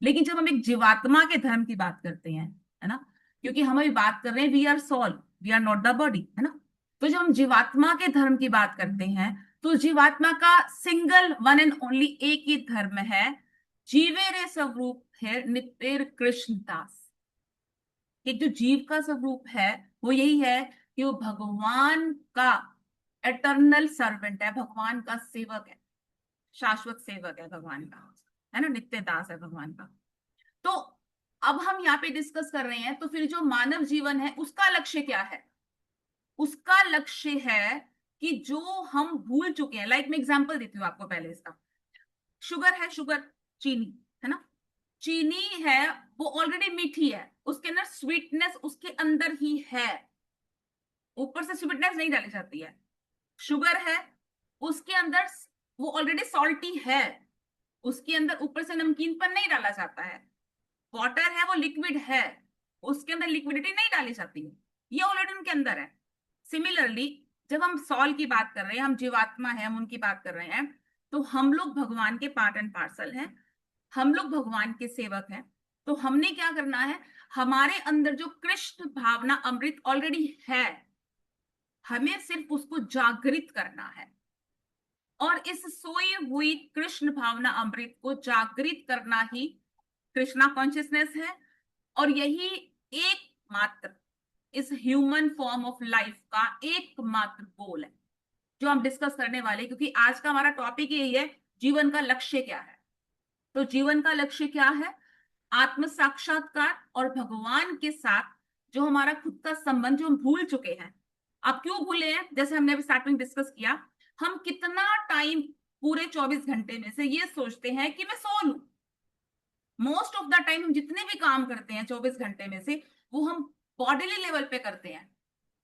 लेकिन जब हम एक जीवात्मा के धर्म की बात करते हैं, है ना, क्योंकि हम अभी बात कर रहे हैं we are soul, we are not the body, है ना। तो जब हम जीवात्मा के धर्म की बात करते हैं, तो जीवात्मा का सिंगल वन एंड ओनली एक ही धर्म है, जीवे रे स्वरूप है नित्य कृष्ण दास। एक जो जीव का स्वरूप है वो यही है कि वो भगवान का एटर्नल सर्वेंट है, भगवान का सेवक है, शाश्वत सेवक है भगवान का, है ना, नित्य दास है भगवान का। तो अब हम यहाँ पे डिस्कस कर रहे हैं, तो फिर जो मानव जीवन है उसका लक्ष्य क्या है? उसका लक्ष्य है कि जो हम भूल चुके हैं, लाइक मैं एग्जांपल देती हूँ आपको पहले इसका। शुगर है, शुगर, चीनी, है ना। चीनी है, वो ऑलरेडी मीठी है, उसके अंदर स्वीटनेस उसके अंदर ही है, ऊपर से स्वीटनेस नहीं डाली जाती है। शुगर है, उसके अंदर वो ऑलरेडी सॉल्टी है, उसके अंदर ऊपर से नमकीनपन नहीं डाला जाता है। वाटर है, वो लिक्विड है, उसके अंदर लिक्विडिटी नहीं डाली जाती है, ये ऑलरेडी उनके अंदर है। सिमिलरली जब हम सॉल की बात कर रहे हैं, हम जीवात्मा है, हम उनकी बात कर रहे हैं, तो हम लोग भगवान के पार्ट एंड पार्सल हैं, हम लोग भगवान के सेवक हैं। तो हमने क्या करना है, हमारे अंदर जो कृष्ण भावना अमृत ऑलरेडी है, हमें सिर्फ उसको जागृत करना है, और इस सोई हुई कृष्ण भावना अमृत को जागृत करना ही कृष्णा कॉन्शियसनेस है, और यही एकमात्र इस ह्यूमन फॉर्म ऑफ लाइफ का एकमात्र गोल है जो हम डिस्कस करने वाले, क्योंकि आज का हमारा टॉपिक यही है, जीवन का लक्ष्य क्या है। तो जीवन का लक्ष्य क्या है? आत्म साक्षात्कार और भगवान के साथ जो हमारा खुद का संबंध जो हम भूल चुके हैं। अब क्यों भूले हैं? जैसे हमने अभी स्टार्टिंग डिस्कस किया, हम कितना टाइम पूरे 24 घंटे में से ये सोचते हैं कि मैं सो लूं। मोस्ट ऑफ द टाइम हम जितने भी काम करते हैं 24 घंटे में से, वो हम बॉडीली लेवल पे करते हैं,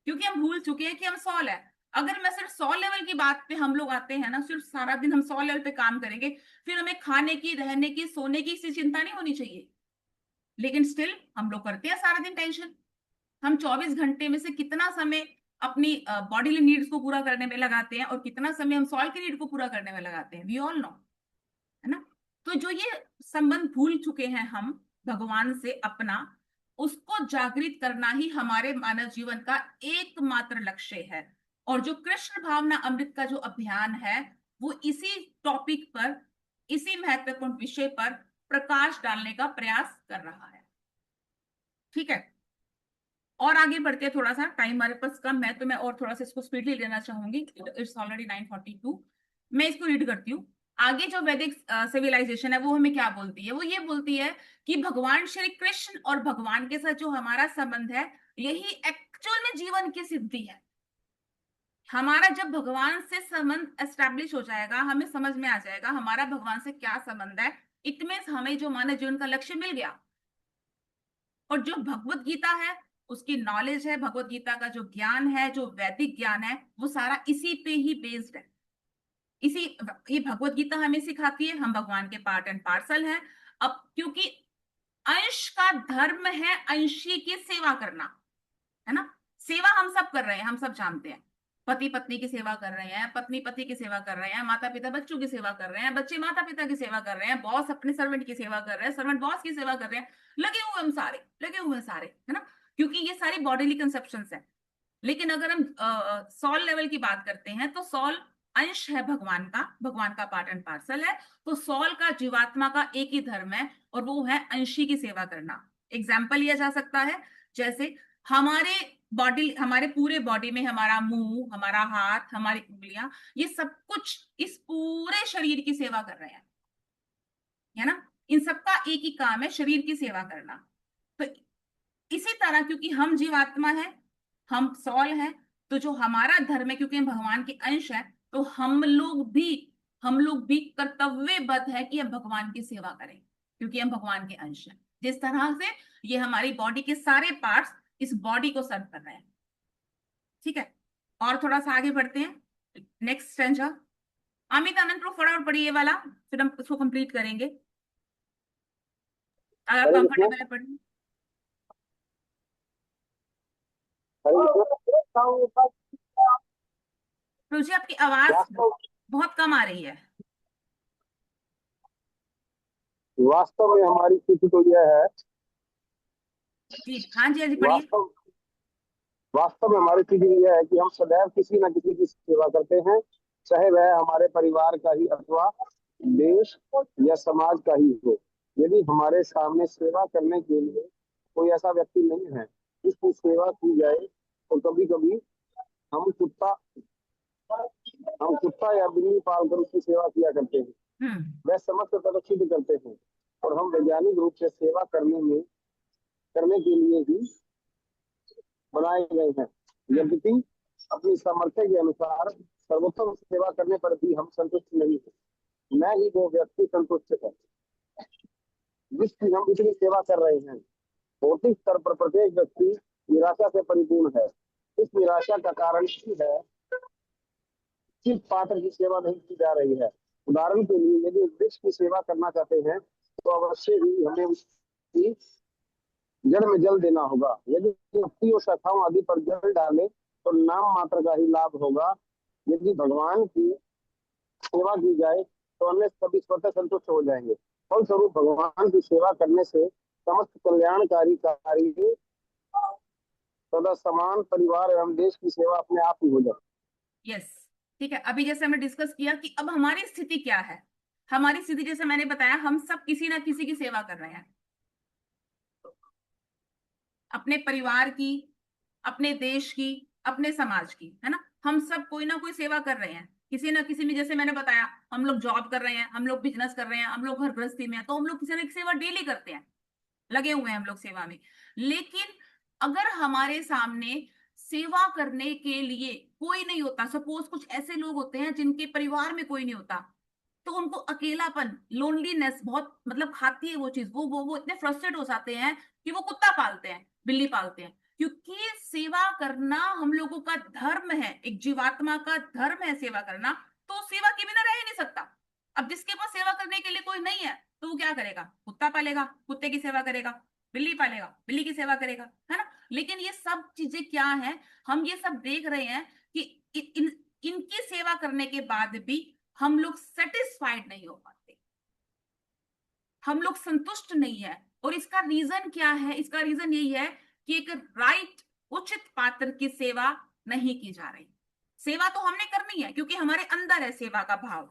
क्योंकि हम भूल चुके हैं कि हम 100 है। अगर मैं सिर्फ 100 लेवल की बात पे हम लोग आते हैं ना, सिर्फ सारा दिन हम 100 लेवल पे काम करेंगे, फिर हमें खाने की, रहने की, सोने की इसी चिंता नहीं होनी चाहिए। लेकिन स्टिल हम लोग करते हैं सारा दिन टेंशन। हम 24 घंटे में से कितना समय अपनी बॉडीली नीड्स को पूरा करने में लगाते हैं और कितना समय हम सॉल की नीड को पूरा करने में लगाते हैं, वी ऑल नो, है ना। तो जो ये संबंध भूल चुके हैं हम भगवान से अपना, उसको जागृत करना ही हमारे मानव जीवन का एकमात्र लक्ष्य है। और जो कृष्ण भावना अमृत का जो अभियान है, वो इसी टॉपिक पर, इसी महत्वपूर्ण विषय पर प्रकाश डालने का प्रयास कर रहा है। ठीक है, और आगे बढ़ते हैं। थोड़ा सा टाइम हमारे पास कम है, तो मैं और थोड़ा सा इसको स्पीडली लेना चाहूंगी। It's already 9:42। मैं इसको रीड करती हूँ। आगे जो वैदिक सिविलाइजेशन है वो हमें क्या बोलती है? वो ये बोलती है कि भगवान श्री कृष्ण और भगवान के साथ जो हमारा संबंध है, यही एक्चुअल में जीवन की सिद्धि है। हमारा जब भगवान से संबंध एस्टैब्लिश हो जाएगा, हमें समझ में आ जाएगा हमारा भगवान से क्या संबंध है, इट मीन्स हमें जो मानव जीवन का लक्ष्य मिल गया। और जो भगवत गीता है, उसकी नॉलेज है, भगवत गीता का जो ज्ञान है, जो वैदिक ज्ञान है, वो सारा इसी पे ही बेस्ड है। ये भगवत गीता हमें सिखाती है हम भगवान के पार्ट एंड पार्सल हैं। अब क्योंकि अंश का धर्म है अंशी की सेवा करना, है ना। सेवा हम सब कर रहे हैं, हम सब जानते हैं। पति पत्नी की सेवा कर रहे हैं, पत्नी पति की सेवा कर रहे हैं, माता पिता बच्चों की सेवा कर रहे हैं, बच्चे माता पिता की सेवा कर रहे हैं, बॉस अपने सर्वेंट की सेवा कर रहे हैं, सर्वेंट बॉस की सेवा कर रहे हैं। लगे हुए हम सारे, लगे हुए सारे, है ना, क्योंकि ये सारी बॉडीली कंसेप्शंस है। लेकिन अगर हम सॉल लेवल की बात करते हैं, तो सॉल अंश है भगवान का पार्ट एंड पार्सल है। तो सॉल का, जीवात्मा का एक ही धर्म है, और वो है अंशी की सेवा करना। एग्जाम्पल लिया जा सकता है, जैसे हमारे पूरे बॉडी में हमारा मुंह, हमारा हाथ, हमारी उंगलियां, ये सब कुछ इस पूरे शरीर की सेवा कर रहे हैं, है ना। इन सबका एक ही काम है, शरीर की सेवा करना। तो इसी तरह क्योंकि हम जीवात्मा है, हम सॉल हैं, तो जो हमारा धर्म है, क्योंकि हम भगवान के अंश है, तो हम लोग भी कर्तव्यबद्ध है कि हम भगवान की सेवा करें, क्योंकि हम भगवान के अंश हैं। जिस तरह से ये हमारी बॉडी के सारे पार्ट्स इस बॉडी को सर्व कर रहे हैं। ठीक है, और थोड़ा सा आगे बढ़ते हैं। नेक्स्ट स्टेंजा, अमित आनंद प्रूफ फटाफट पढ़िए वाला, फिर हम उसको कंप्लीट करेंगे। अगर कंफर्टेबल है पढ़िए। जी आपकी आवाज बहुत कम आ रही है। वास्तव में हमारी स्थिति तो यह है जी, हाँ जी, हाँ जी, पढ़िए। वास्तव में हमारी स्थिति यह है कि हम सदैव किसी न किसी की सेवा करते हैं, चाहे वह हमारे परिवार का ही अथवा देश या समाज का ही हो। यदि हमारे सामने सेवा करने के लिए कोई ऐसा व्यक्ति नहीं है जिसकी सेवा की जाए, तो कभी कभी हम कुत्ता या बिल्ली पालकर उसकी सेवा किया करते हैं। वह समस्त प्रदर्शित करते हैं, और हम वैज्ञानिक रूप से सेवा करने के लिए ही बनाए गए हैं। यद्यपि अपनी सामर्थ्य के अनुसार सर्वोत्तम सेवा करने पर भी हम संतुष्ट नहीं हैं। मैं ही वो व्यक्ति संतुष्ट है जिसकी हम इतनी सेवा कर रहे हैं। भौतिक स्तर पर प्रत्येक व्यक्ति निराशा से परिपूर्ण है। इस निराशा का कारण ही है कि पात्र की सेवा नहीं की जा रही है। उदाहरण के लिए, यदि वृक्ष की सेवा करना चाहते हैं तो अवश्य ही हमें उसकी जड़ में जल देना होगा। यदि पत्तियों, शाखाओं आदि पर जल डाले तो नाम मात्र का ही लाभ होगा। यदि भगवान की सेवा की जाए तो अन्य सभी स्वतः संतुष्ट हो जाएंगे। फलस्वरूप भगवान की सेवा करने से समस्त कल्याणकारी कार्य सदा समान परिवार एवं देश की सेवा अपने आप ही हो जाए। यस, ठीक है। अभी जैसे हमने डिस्कस किया कि अब हमारी स्थिति क्या है। हमारी स्थिति, जैसे मैंने बताया, हम सब किसी ना किसी की सेवा कर रहे हैं। अपने परिवार की, अपने देश की, अपने समाज की, है ना। हम सब कोई ना कोई सेवा कर रहे हैं किसी ना किसी में। जैसे मैंने बताया, हम लोग जॉब कर रहे हैं, हम लोग बिजनेस कर रहे हैं, हम लोग घर गृहस्थी में हैं, तो हम लोग किसी ना किसी सेवा डेली करते हैं, लगे हुए हैं हम लोग सेवा में। लेकिन अगर हमारे सामने सेवा करने के लिए कोई नहीं होता, सपोज कुछ ऐसे लोग होते हैं जिनके परिवार में कोई नहीं होता, तो उनको अकेलापन, लोनलीनेस बहुत मतलब खाती है वो चीज। वो इतने फ्रस्ट्रेट हो जाते हैं कि वो कुत्ता पालते हैं, बिल्ली पालते हैं, क्योंकि सेवा करना हम लोगों का धर्म है, एक जीवात्मा का धर्म है सेवा करना। तो सेवा के बिना रह ही नहीं सकता। अब जिसके पास सेवा करने के लिए कोई नहीं है, तो वो क्या करेगा? कुत्ता पालेगा, कुत्ते की सेवा करेगा, बिल्ली पालेगा, बिल्ली की सेवा करेगा, है ना। लेकिन ये सब चीजें क्या है, हम ये सब देख रहे हैं कि इनकी सेवा करने के बाद भी हम लोग सेटिस्फाइड नहीं हो पाते, हम लोग संतुष्ट नहीं है। और इसका रीजन क्या है? इसका रीजन यही है कि एक राइट, उचित पात्र की सेवा नहीं की जा रही। सेवा तो हमने करनी है क्योंकि हमारे अंदर है सेवा का भाव,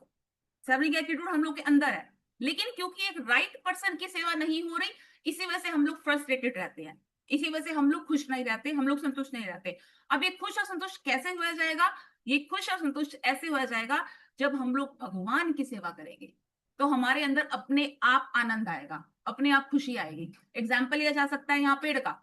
सर्विंग एटीट्यूड हम लोग के अंदर है। लेकिन क्योंकि एक राइट पर्सन की सेवा नहीं हो रही, इसी वजह से हम लोग फ्रस्ट्रेटेड रहते हैं, इसी वजह से हम लोग खुश नहीं रहते, हम लोग संतुष्ट नहीं रहते। अब ये खुश और संतुष्ट कैसे हुआ जाएगा? ये खुश और संतुष्ट ऐसे हुआ जाएगा जब हम लोग भगवान की सेवा करेंगे, तो हमारे अंदर अपने आप आनंद आएगा, अपने आप खुशी आएगी। एग्जाम्पल लिया जा सकता है यहाँ पेड़ का।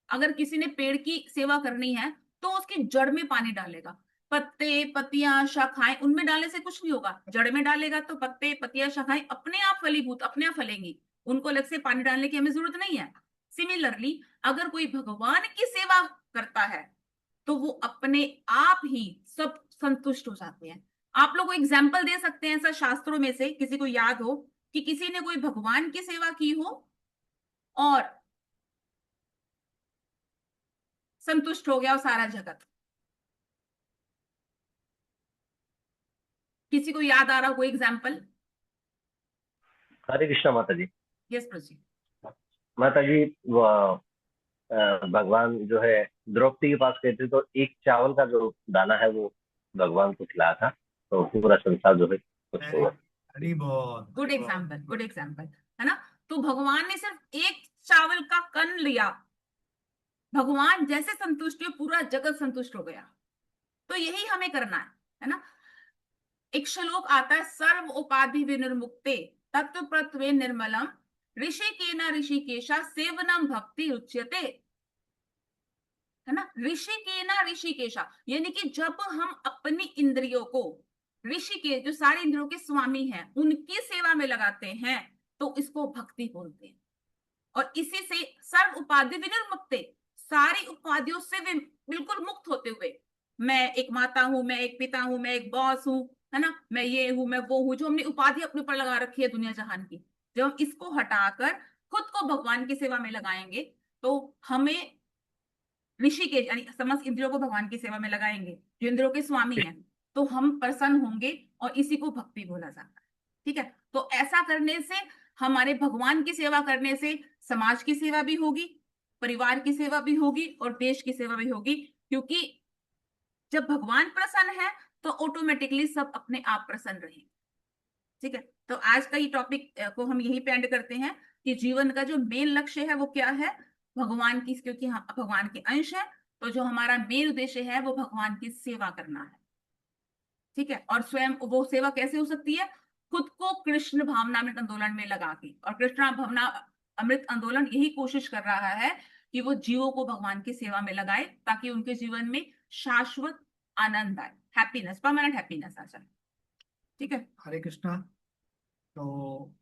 अगर किसी ने पेड़ की सेवा करनी है तो उसकी जड़ में पानी डालेगा। पत्ते, पत्तियां, शाखाएं, उनमें डालने से कुछ नहीं होगा। जड़ में डालेगा तो पत्ते, पत्तियां, शाखाएं अपने आप फलीभूत, अपने आप फलेंगी, उनको अलग से पानी डालने की हमें जरूरत नहीं है। सिमिलरली अगर कोई भगवान की सेवा करता है तो वो अपने आप ही सब संतुष्ट हो जाते हैं। आप लोग एग्जाम्पल दे सकते हैं ऐसा शास्त्रों में से, किसी को याद हो कि किसी ने कोई भगवान की सेवा की हो और संतुष्ट हो गया हो सारा जगत? किसी को याद आ रहा हो कोई एग्जाम्पल? हरे कृष्णा माता जी। यस प्रजी। माता जी, भगवान जो है द्रौपदी के पास गए थे, तो एक चावल का जो दाना है वो भगवान को खिलाया था, तो पूरा संसार जो है उसको। गुड एग्जाम्पल, गुड एग्जाम्पल, है ना। तो भगवान ने सिर्फ एक चावल का कण लिया, भगवान जैसे संतुष्ट हुए पूरा जगत संतुष्ट हो गया। तो यही हमें करना है ना। एक श्लोक आता है, सर्व उपाधि विनिर्मुक्ते तत्व प्रत्वे निर्मलम ऋषिकेना ऋषिकेशा सेवनम भक्ति उच्यते, है ना। ऋषिकेना ऋषिकेशा, यानी कि जब हम अपनी इंद्रियों को, ऋषिकेश जो सारे इंद्रियों के स्वामी हैं, उनकी सेवा में लगाते हैं तो इसको भक्ति बोलते हैं। और इसी से सर्व उपाधि विनिर्मुक्ते, सारी उपाधियों से बिल्कुल मुक्त होते हुए, मैं एक माता हूं, मैं एक पिता हूं, मैं एक बॉस हूं, है ना, मैं ये हूं, मैं वो हूं, जो हमने उपाधि अपने ऊपर लगा रखी है दुनिया जहान की, जब हम इसको हटाकर खुद को भगवान की सेवा में लगाएंगे तो हमें ऋषिकेश यानी समस्त इंद्रियों को भगवान की सेवा में लगाएंगे, जो इंद्रियों के स्वामी हैं, तो हम प्रसन्न होंगे और इसी को भक्ति बोला जाता है। ठीक है, तो ऐसा करने से, हमारे भगवान की सेवा करने से समाज की सेवा भी होगी, परिवार की सेवा भी होगी और देश की सेवा भी होगी। क्योंकि जब भगवान प्रसन्न है तो ऑटोमेटिकली सब अपने आप प्रसन्न रहेंगे। ठीक है, तो आज का ये टॉपिक को हम यही पे एंड करते हैं कि जीवन का जो मेन लक्ष्य है वो क्या है, भगवान की, क्योंकि हम भगवान के अंश है, तो जो हमारा मेन उद्देश्य है वो भगवान की सेवा करना है। ठीक है, और स्वयं वो सेवा कैसे हो सकती है? खुद को कृष्ण भावनामृत आंदोलन में लगा के। और कृष्ण भावना अमृत आंदोलन यही कोशिश कर रहा है कि वो जीवों को भगवान की सेवा में लगाए ताकि उनके जीवन में शाश्वत आनंद आए, हैप्पीनेस, परमानेंट हैप्पीनेस आ जाए। ठीक है, हरे कृष्णा। तो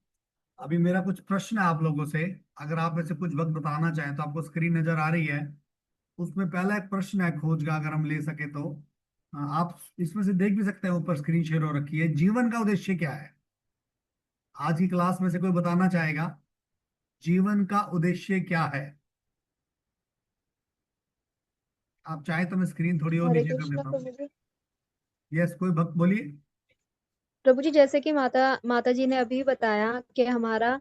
अभी मेरा कुछ प्रश्न है आप लोगों से, अगर आप ऐसे कुछ वक्त बताना चाहें तो। आपको स्क्रीन नजर आ रही है, उसमें पहला एक प्रश्न है खोज का, अगर हम ले सके तो। आप इसमें से देख भी सकते हैं, ऊपर स्क्रीन शेयर हो रखी है। जीवन का उद्देश्य क्या है? आज की क्लास में से कोई बताना चाहेगा जीवन का उद्देश्य क्या है? आप चाहे तो मैं स्क्रीन थोड़ी और हरे नीचे कर कृष्णा देता हूँ। प्रभु जी। यस, कोई भक्त बोलिए। प्रभु जी, जैसे कि माता जी ने अभी बताया कि हमारा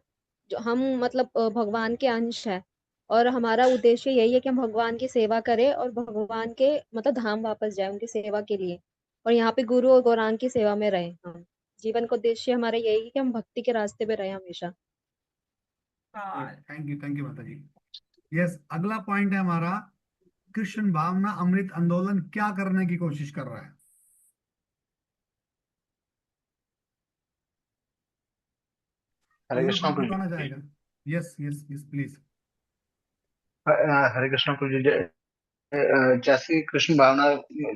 जो हम मतलब भगवान के अंश है और हमारा उद्देश्य यही है कि हम भगवान की सेवा करें और भगवान के मतलब धाम वापस जाए उनकी सेवा के लिए, और यहाँ पे गुरु और गौरांग की सेवा में रहें। हम जीवन का उद्देश्य हमारा यही है कि हम भक्ति के रास्ते पे रहें हमेशा। थैंक यू माता जी। यस, अगला पॉइंट है हमारा, कृष्ण भावना अमृत आंदोलन क्या करने की कोशिश कर रहा है? हरे कोई कृष्णा भी प्रभु बताना जी। चाहेगा? Yes yes yes please. Hare Krishna प्रभु जी। जैसे कृष्ण भावना,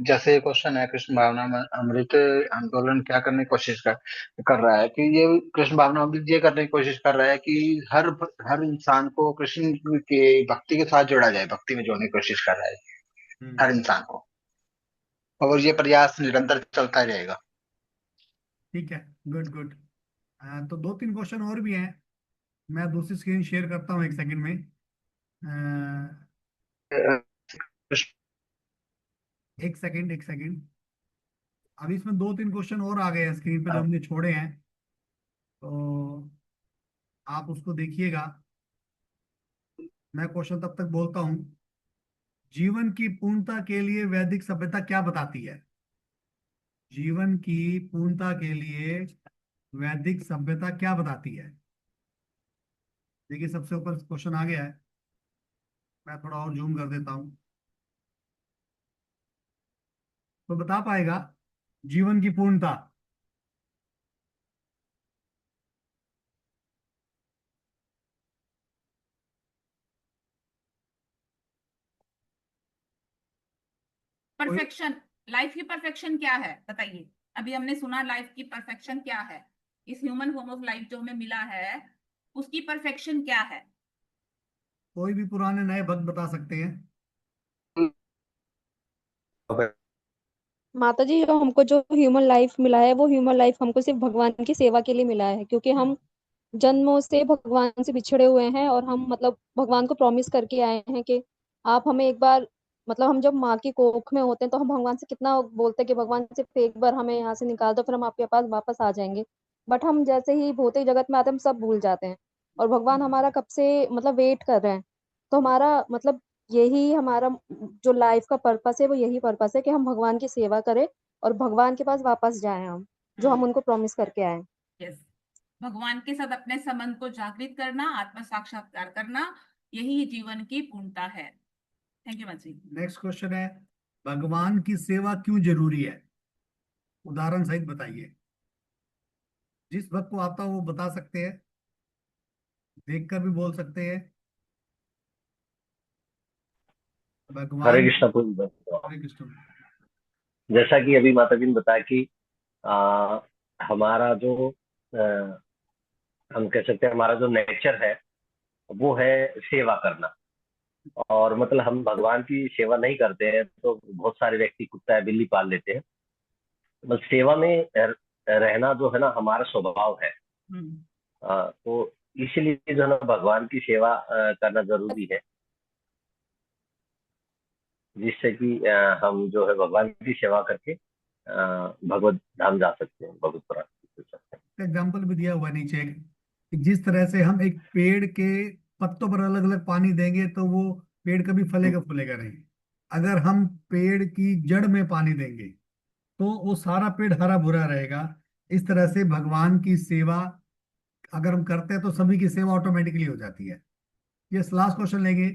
जैसे क्वेश्चन है, कृष्ण भावना में अमृत आंदोलन क्या करने की कोशिश कर रहा है, कि ये कृष्ण भावना अमृत ये करने की कोशिश कर रहा है कि हर हर इंसान को कृष्ण के भक्ति के साथ जोड़ा जाए, भक्ति में जोड़ने की कोशिश कर रहा है हर इंसान को, और ये प्रयास निरंतर चलता ही रहेगा। ठीक है, गुड गुड। तो 2-3 क्वेश्चन और भी हैं, मैं दूसरी स्क्रीन शेयर करता हूँ एक सेकंड में। कृष्ण एक सेकंड एक सेकंड। अभी इसमें 2-3 क्वेश्चन और आ गए हैं स्क्रीन पे जो हमने छोड़े हैं, तो आप उसको देखिएगा। मैं क्वेश्चन तब तक बोलता हूँ। जीवन की पूर्णता के लिए वैदिक सभ्यता क्या बताती है? जीवन की पूर्णता के लिए वैदिक सभ्यता क्या बताती है? देखिए सबसे ऊपर क्वेश्चन आ गया है, मैं थोड़ा और जूम कर देता हूँ तो बता पाएगा जीवन की पूर्णता। कोई परफेक्शन, लाइफ की परफेक्शन क्या है बताइए। अभी हमने सुना लाइफ की परफेक्शन क्या है, इस ह्यूमन फॉर्म ऑफ लाइफ जो हमें मिला है उसकी परफेक्शन क्या है? कोई भी पुराने नए भक्त बता सकते हैं। माता जी, हमको जो ह्यूमन लाइफ मिला है वो ह्यूमन लाइफ हमको सिर्फ भगवान की सेवा के लिए मिला है, क्योंकि हम जन्मों से भगवान से बिछड़े हुए हैं और हम मतलब भगवान को प्रॉमिस करके आए हैं कि आप हमें एक बार, मतलब हम जब माँ की कोख में होते हैं तो हम भगवान से कितना बोलते हैं कि भगवान सिर्फ एक बार हमें यहाँ से निकाल दो, फिर हम आपके पास वापस आ जाएंगे। बट हम जैसे ही भौतिक जगत में आते हैं हम सब भूल जाते हैं, और भगवान हमारा कब से मतलब वेट कर रहे हैं। तो हमारा मतलब यही हमारा जो लाइफ का पर्पस है वो यही पर्पस है कि हम भगवान की सेवा करें और भगवान के पास वापस जाएं, हम जो हम उनको प्रॉमिस करके आए। यस, भगवान के साथ अपने संबंध को जागृत करना, आत्म साक्षात्कार करना, यही जीवन की पूर्णता है। थैंक यू माची। नेक्स्ट क्वेश्चन है, भगवान की सेवा क्यों जरूरी है? उदाहरण सहित बताइए। जिस भक्त को आता हो वो बता सकते हैं, देखकर भी बोल सकते हैं। हरे भगवान कृष्ण प्रभु। हरे कृष्ण। जैसा कि अभी माता जी ने बताया कि आ, हमारा जो हम कह सकते हैं हमारा जो नेचर है वो है सेवा करना। और मतलब हम भगवान की सेवा नहीं करते हैं तो बहुत सारे व्यक्ति कुत्ता है बिल्ली पाल लेते हैं। बस सेवा में रहना जो है ना हमारा स्वभाव है। तो इसीलिए जो है ना भगवान की सेवा करना जरूरी है, जिससे कि हम जो है भगवान की सेवा करके भगवत धाम जा सकते हैं, भगवत प्राप्ति कर सकते हैं। एग्जाम्पल भी दिया हुआ है नीचे कि जिस तरह से हम एक पेड़ के पत्तों पर अलग अलग पानी देंगे तो वो पेड़ कभी फलेगा फूलेगा नहीं। अगर हम पेड़ की जड़ में पानी देंगे तो वो सारा पेड़ हरा भरा रहेगा। इस तरह से भगवान की सेवा अगर हम करते हैं तो सभी की सेवा ऑटोमेटिकली हो जाती है। ये लास्ट क्वेश्चन लेंगे,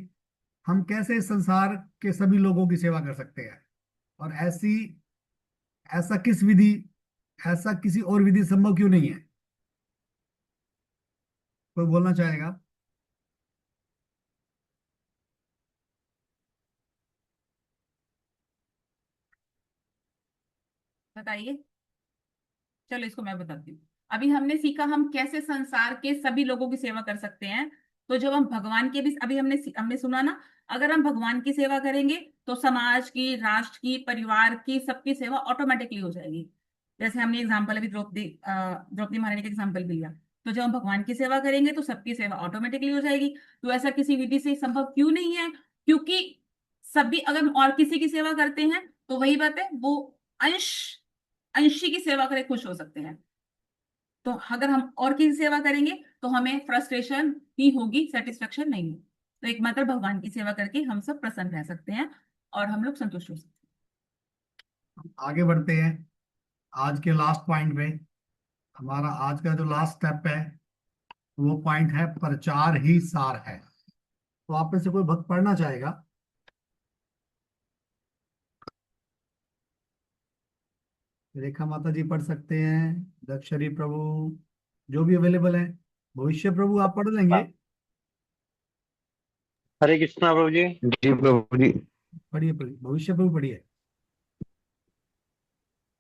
हम कैसे इस संसार के सभी लोगों की सेवा कर सकते हैं, और ऐसा किस विधि, ऐसा किसी और विधि संभव क्यों नहीं है? कोई बोलना चाहेगा? बताइए। चलो इसको मैं बताती हूँ। अभी हमने सीखा हम कैसे संसार के सभी लोगों की सेवा कर सकते हैं। तो जब हम भगवान के भी, अभी हमने सुना ना, अगर हम भगवान की सेवा करेंगे तो समाज की, राष्ट्र की, परिवार की, सबकी सेवा ऑटोमेटिकली हो जाएगी। जैसे हमने एग्जाम्पल अभी द्रौपदी महारानी का एग्जाम्पल भी लिया। तो जब हम भगवान की सेवा करेंगे तो सबकी सेवा ऑटोमेटिकली हो जाएगी। तो ऐसा किसी विधि से संभव क्यों नहीं है? क्योंकि सभी, अगर हम और किसी की सेवा करते हैं तो वही बात है, वो अंश अंशी की सेवा करे खुश हो सकते हैं। तो अगर हम और किसी सेवा करेंगे तो हमें फ्रस्ट्रेशन ही होगी, सेटिस्फेक्शन नहीं होगी। तो एकमात्र भगवान की सेवा करके हम सब प्रसन्न रह सकते हैं और हम लोग संतुष्ट हो सकते आगे बढ़ते हैं आज के लास्ट पॉइंट पे। हमारा आज का जो लास्ट स्टेप है वो पॉइंट है प्रचार ही सार है। तो आप में से कोई भक्त पढ़ना चाहेगा? रेखा माता जी पढ़ सकते हैं, दक्षरी प्रभु, जो भी अवेलेबल है। भविष्य प्रभु आप पढ़ लेंगे? हरे कृष्णा प्रभु जी। जी प्रभु जी। पढ़िए पढ़िए, भविष्य प्रभु पढ़िए।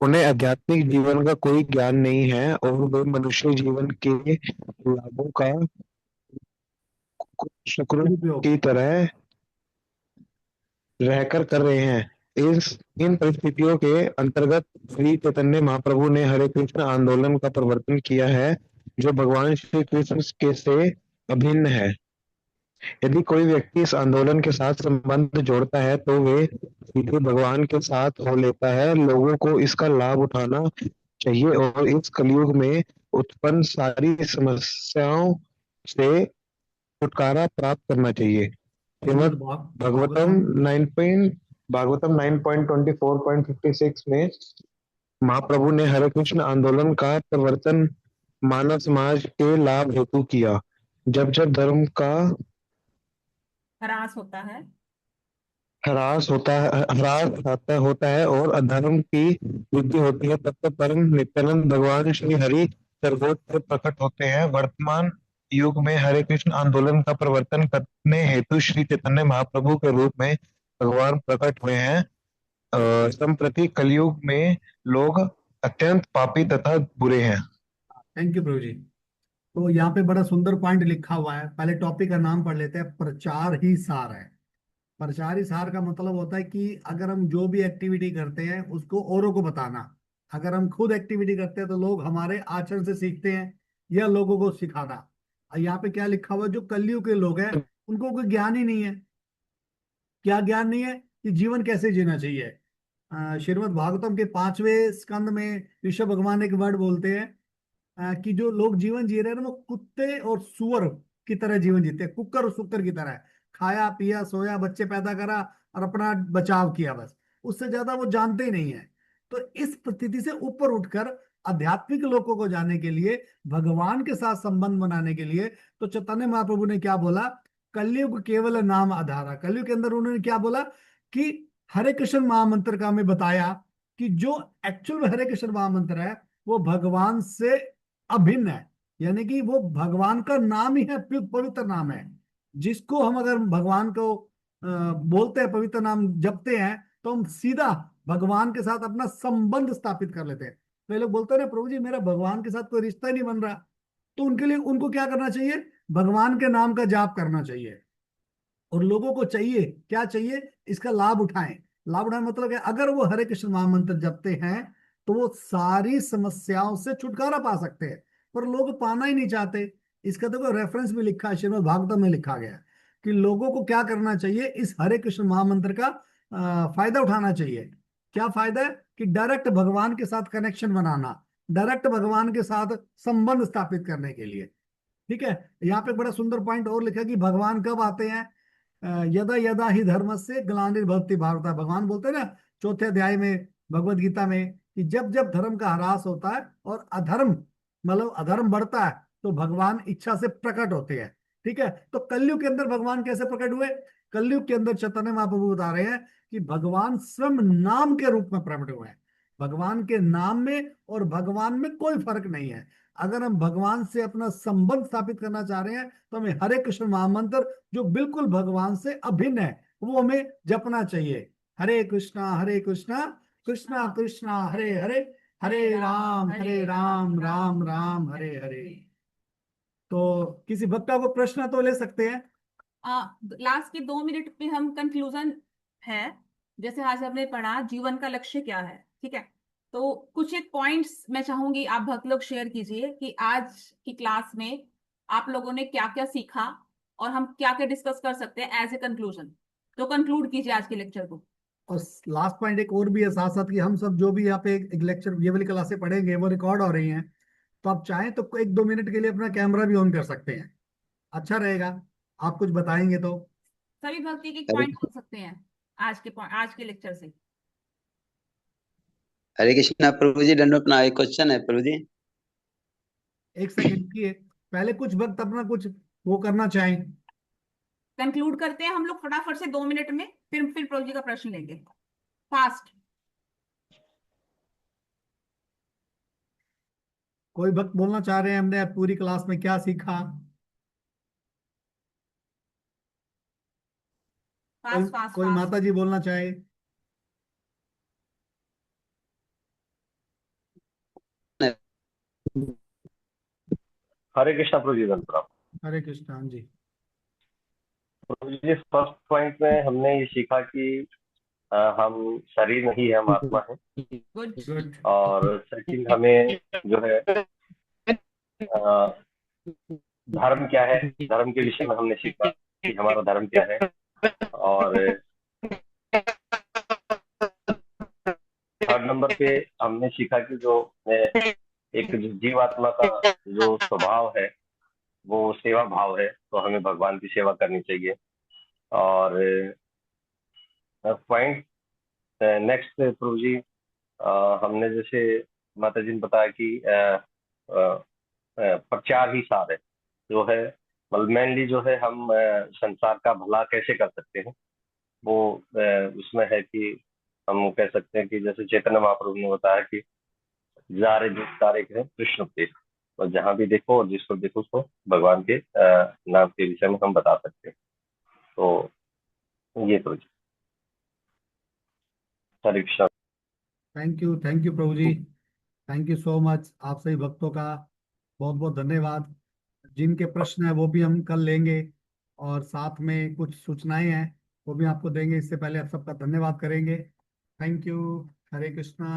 उन्हें आध्यात्मिक जीवन का कोई ज्ञान नहीं है और वे मनुष्य जीवन के लाभों का शुक्र दुरुपयोग। की तरह रहकर कर रहे हैं। इन परिस्थितियों के अंतर्गत श्री चैतन्य महाप्रभु ने हरे कृष्ण आंदोलन का प्रवर्तन किया है, जो भगवान श्री कृष्ण के से अभिन्न है। यदि कोई व्यक्ति इस आंदोलन के साथ संबंध जोड़ता है तो वे सीधे भगवान के साथ हो लेता है। लोगों को इसका लाभ उठाना चाहिए और इस कलयुग में उत्पन्न सारी समस्याओं से छुटकारा प्राप्त करना चाहिए। श्रीमद् भागवतम 9.24.56 में महाप्रभु ने हरे कृष्ण आंदोलन का प्रवर्तन मानव समाज के लाभ हेतु किया। जब जब धर्म का ह्रास होता है, ह्रास होता है और अधर्म की वृद्धि होती है, तब तक परम नित्यानंद भगवान श्री हरि सर्वोच्च प्रकट होते हैं। वर्तमान युग में हरे कृष्ण आंदोलन का प्रवर्तन करने हेतु श्री चैतन्य महाप्रभु के रूप में भगवान प्रकट हुए हैं। संप्रति कलयुग में लोग अत्यंत पापी तथा बुरे हैं। थैंक यू प्रभु जी। तो यहाँ पे बड़ा सुंदर पॉइंट लिखा हुआ है। पहले टॉपिक का नाम पढ़ लेते हैं। प्रचार ही सार है। प्रचार ही सार का मतलब होता है कि अगर हम जो भी एक्टिविटी करते हैं उसको औरों को बताना। अगर हम खुद एक्टिविटी करते हैं तो लोग हमारे आचरण से सीखते हैं, या लोगों को सिखाना। और यहाँ पे क्या लिखा हुआ है, जो कलयुग के लोग हैं उनको कोई ज्ञान ही नहीं है। क्या ज्ञान नहीं है? कि जीवन कैसे जीना चाहिए। श्रीमद् भागवतम के 5वें स्कंद में विष्णु भगवान एक वर्ड बोलते हैं कि जो लोग जीवन जी रहे हैं ना, वो कुत्ते और सुअर की तरह जीवन जीते हैं, कुकर और सुकर की तरह। खाया पिया सोया, बच्चे पैदा करा और अपना बचाव किया, बस। उससे ज्यादा वो जानते ही नहीं है। तो इस स्थिति से ऊपर उठकर आध्यात्मिक लोगों को जानने के लिए, भगवान के साथ संबंध बनाने के लिए, तो चैतन्य महाप्रभु ने क्या बोला, कलयुग केवल नाम आधारा। कलयुग के अंदर उन्होंने क्या बोला कि हरे कृष्ण महामंत्र का हमें बताया कि जो एक्चुअल में हरे कृष्ण महामंत्र है वो भगवान से अभिन्न है। यानी कि वो भगवान का नाम ही है, पवित्र नाम है। जिसको हम अगर भगवान को बोलते हैं, पवित्र नाम जपते हैं, तो हम सीधा भगवान के साथ अपना संबंध स्थापित कर लेते हैं। तो लोग बोलते हैं ना, प्रभु जी मेरा भगवान के साथ कोई रिश्ता ही नहीं बन रहा। तो उनके लिए उनको क्या करना चाहिए, भगवान के नाम का जाप करना चाहिए। और लोगों को चाहिए, क्या चाहिए, इसका लाभ उठाएं। लाभ उठाने मतलब क्या, अगर वो हरे कृष्ण महामंत्र जपते हैं तो वो सारी समस्याओं से छुटकारा पा सकते हैं। पर लोग पाना ही नहीं चाहते। इसका देखो रेफरेंस भी लिखा है, श्रीमद् भागवतम में लिखा गया है कि लोगों को क्या करना चाहिए, इस हरे कृष्ण महामंत्र का फायदा उठाना चाहिए। क्या फायदा है कि डायरेक्ट भगवान के साथ कनेक्शन बनाना, डायरेक्ट भगवान के साथ संबंध स्थापित करने के लिए। ठीक है। यहाँ पे बड़ा सुंदर पॉइंट और लिखा है कि भगवान कब आते हैं, यदा यदा ही धर्म से ग्लानिर्भवति भारत। भगवान बोलते हैं ना 4थे अध्याय में भगवत गीता में कि जब जब धर्म का ह्रास होता है और अधर्म मतलब अधर्म बढ़ता है तो भगवान इच्छा से प्रकट होते हैं। ठीक है। तो कलयुग के अंदर भगवान कैसे प्रकट हुए, कलयुग के अंदर चैतन्य महाप्रभु बता रहे हैं कि भगवान स्वयं नाम के रूप में प्रकट हुए हैं। भगवान के नाम में और भगवान में कोई फर्क नहीं है। अगर हम भगवान से अपना संबंध स्थापित करना चाह रहे हैं तो हमें हरे कृष्ण महामंत्र, जो बिल्कुल भगवान से अभिन्न है, वो हमें जपना चाहिए। हरे कृष्णा कृष्णा कृष्णा हरे हरे, हरे राम राम राम हरे हरे। तो किसी वक्ता को प्रश्न तो ले सकते हैं। लास्ट के 2 मिनट में हम कंक्लूजन है, जैसे आज हमने पढ़ा जीवन का लक्ष्य क्या है। ठीक है। तो कुछ एक पॉइंट्स मैं चाहूंगी आप भक्त लोग शेयर कीजिए कि आज की क्लास में आप लोगों ने क्या क्या सीखा और हम क्या क्या डिस्कस कर सकते हैं एज ए कंक्लूजन। तो कंक्लूड कीजिए आज के लेक्चर को। और लास्ट पॉइंट एक और भी है साथ साथ कि हम सब जो भी यहाँ पे एक लेक्चर, ये वाली क्लासें पढ़ेंगे वो रिकॉर्ड हो रही हैं। तो आप चाहें तो 1-2 मिनट के लिए अपना कैमरा भी ऑन कर सकते हैं, अच्छा रहेगा। आप कुछ बताएंगे तो सभी भक्ति के पॉइंट हो सकते हैं आज के लेक्चर से। हरे कृष्णा प्रभु जी, दंडवत प्रणाम। एक क्वेश्चन है प्रभु जी। एक सेकंड की पहले कुछ वक्त अपना कुछ वो करना चाहें। कंक्लूड करते हैं हम लोग फटाफट से 2 मिनट में, फिर प्रभु जी का प्रश्न लेंगे फास्ट। कोई भक्त बोलना चाह रहे हैं हमने पूरी क्लास में क्या सीखा? फास्ट फास्ट कोई फास्ट। माता जी बोलना चाहे? हरे कृष्णा प्रभु जी, धन्यवाद। हरे कृष्ण। हाँ जी प्रभु जी, फर्स्ट पॉइंट में हमने ये सीखा कि हम शरीर नहीं है, हम आत्मा है। गुड। और सेकंड हमें जो है धर्म क्या है, धर्म के विषय में हमने सीखा कि हमारा धर्म क्या है। और थर्ड नंबर पे हमने सीखा कि जो एक जीवात्मा का जो स्वभाव है वो सेवा भाव है, तो हमें भगवान की सेवा करनी चाहिए। और पॉइंट नेक्स्ट प्रभु जी, हमने जैसे माता जी ने बताया कि प्रचार ही सार है, जो है मतलब मेनली जो है हम संसार का भला कैसे कर सकते हैं, वो उसमें है कि हम कह सकते हैं कि जैसे चैतन्य महाप्रभु ने बताया कि जारे जो तारे हैं कृष्ण उपदेश, और जहां भी देखो और जिसको देखो उसको भगवान के नाम के विषय में हम बता सकते हैं। तो ये तो हरे कृष्ण। थैंक यू प्रभु जी, थैंक यू सो मच। आप सभी भक्तों का बहुत बहुत धन्यवाद। जिनके प्रश्न है वो भी हम कल लेंगे, और साथ में कुछ सूचनाएं हैं वो भी आपको देंगे। इससे पहले आप सबका धन्यवाद करेंगे। Thank you. हरे कृष्णा।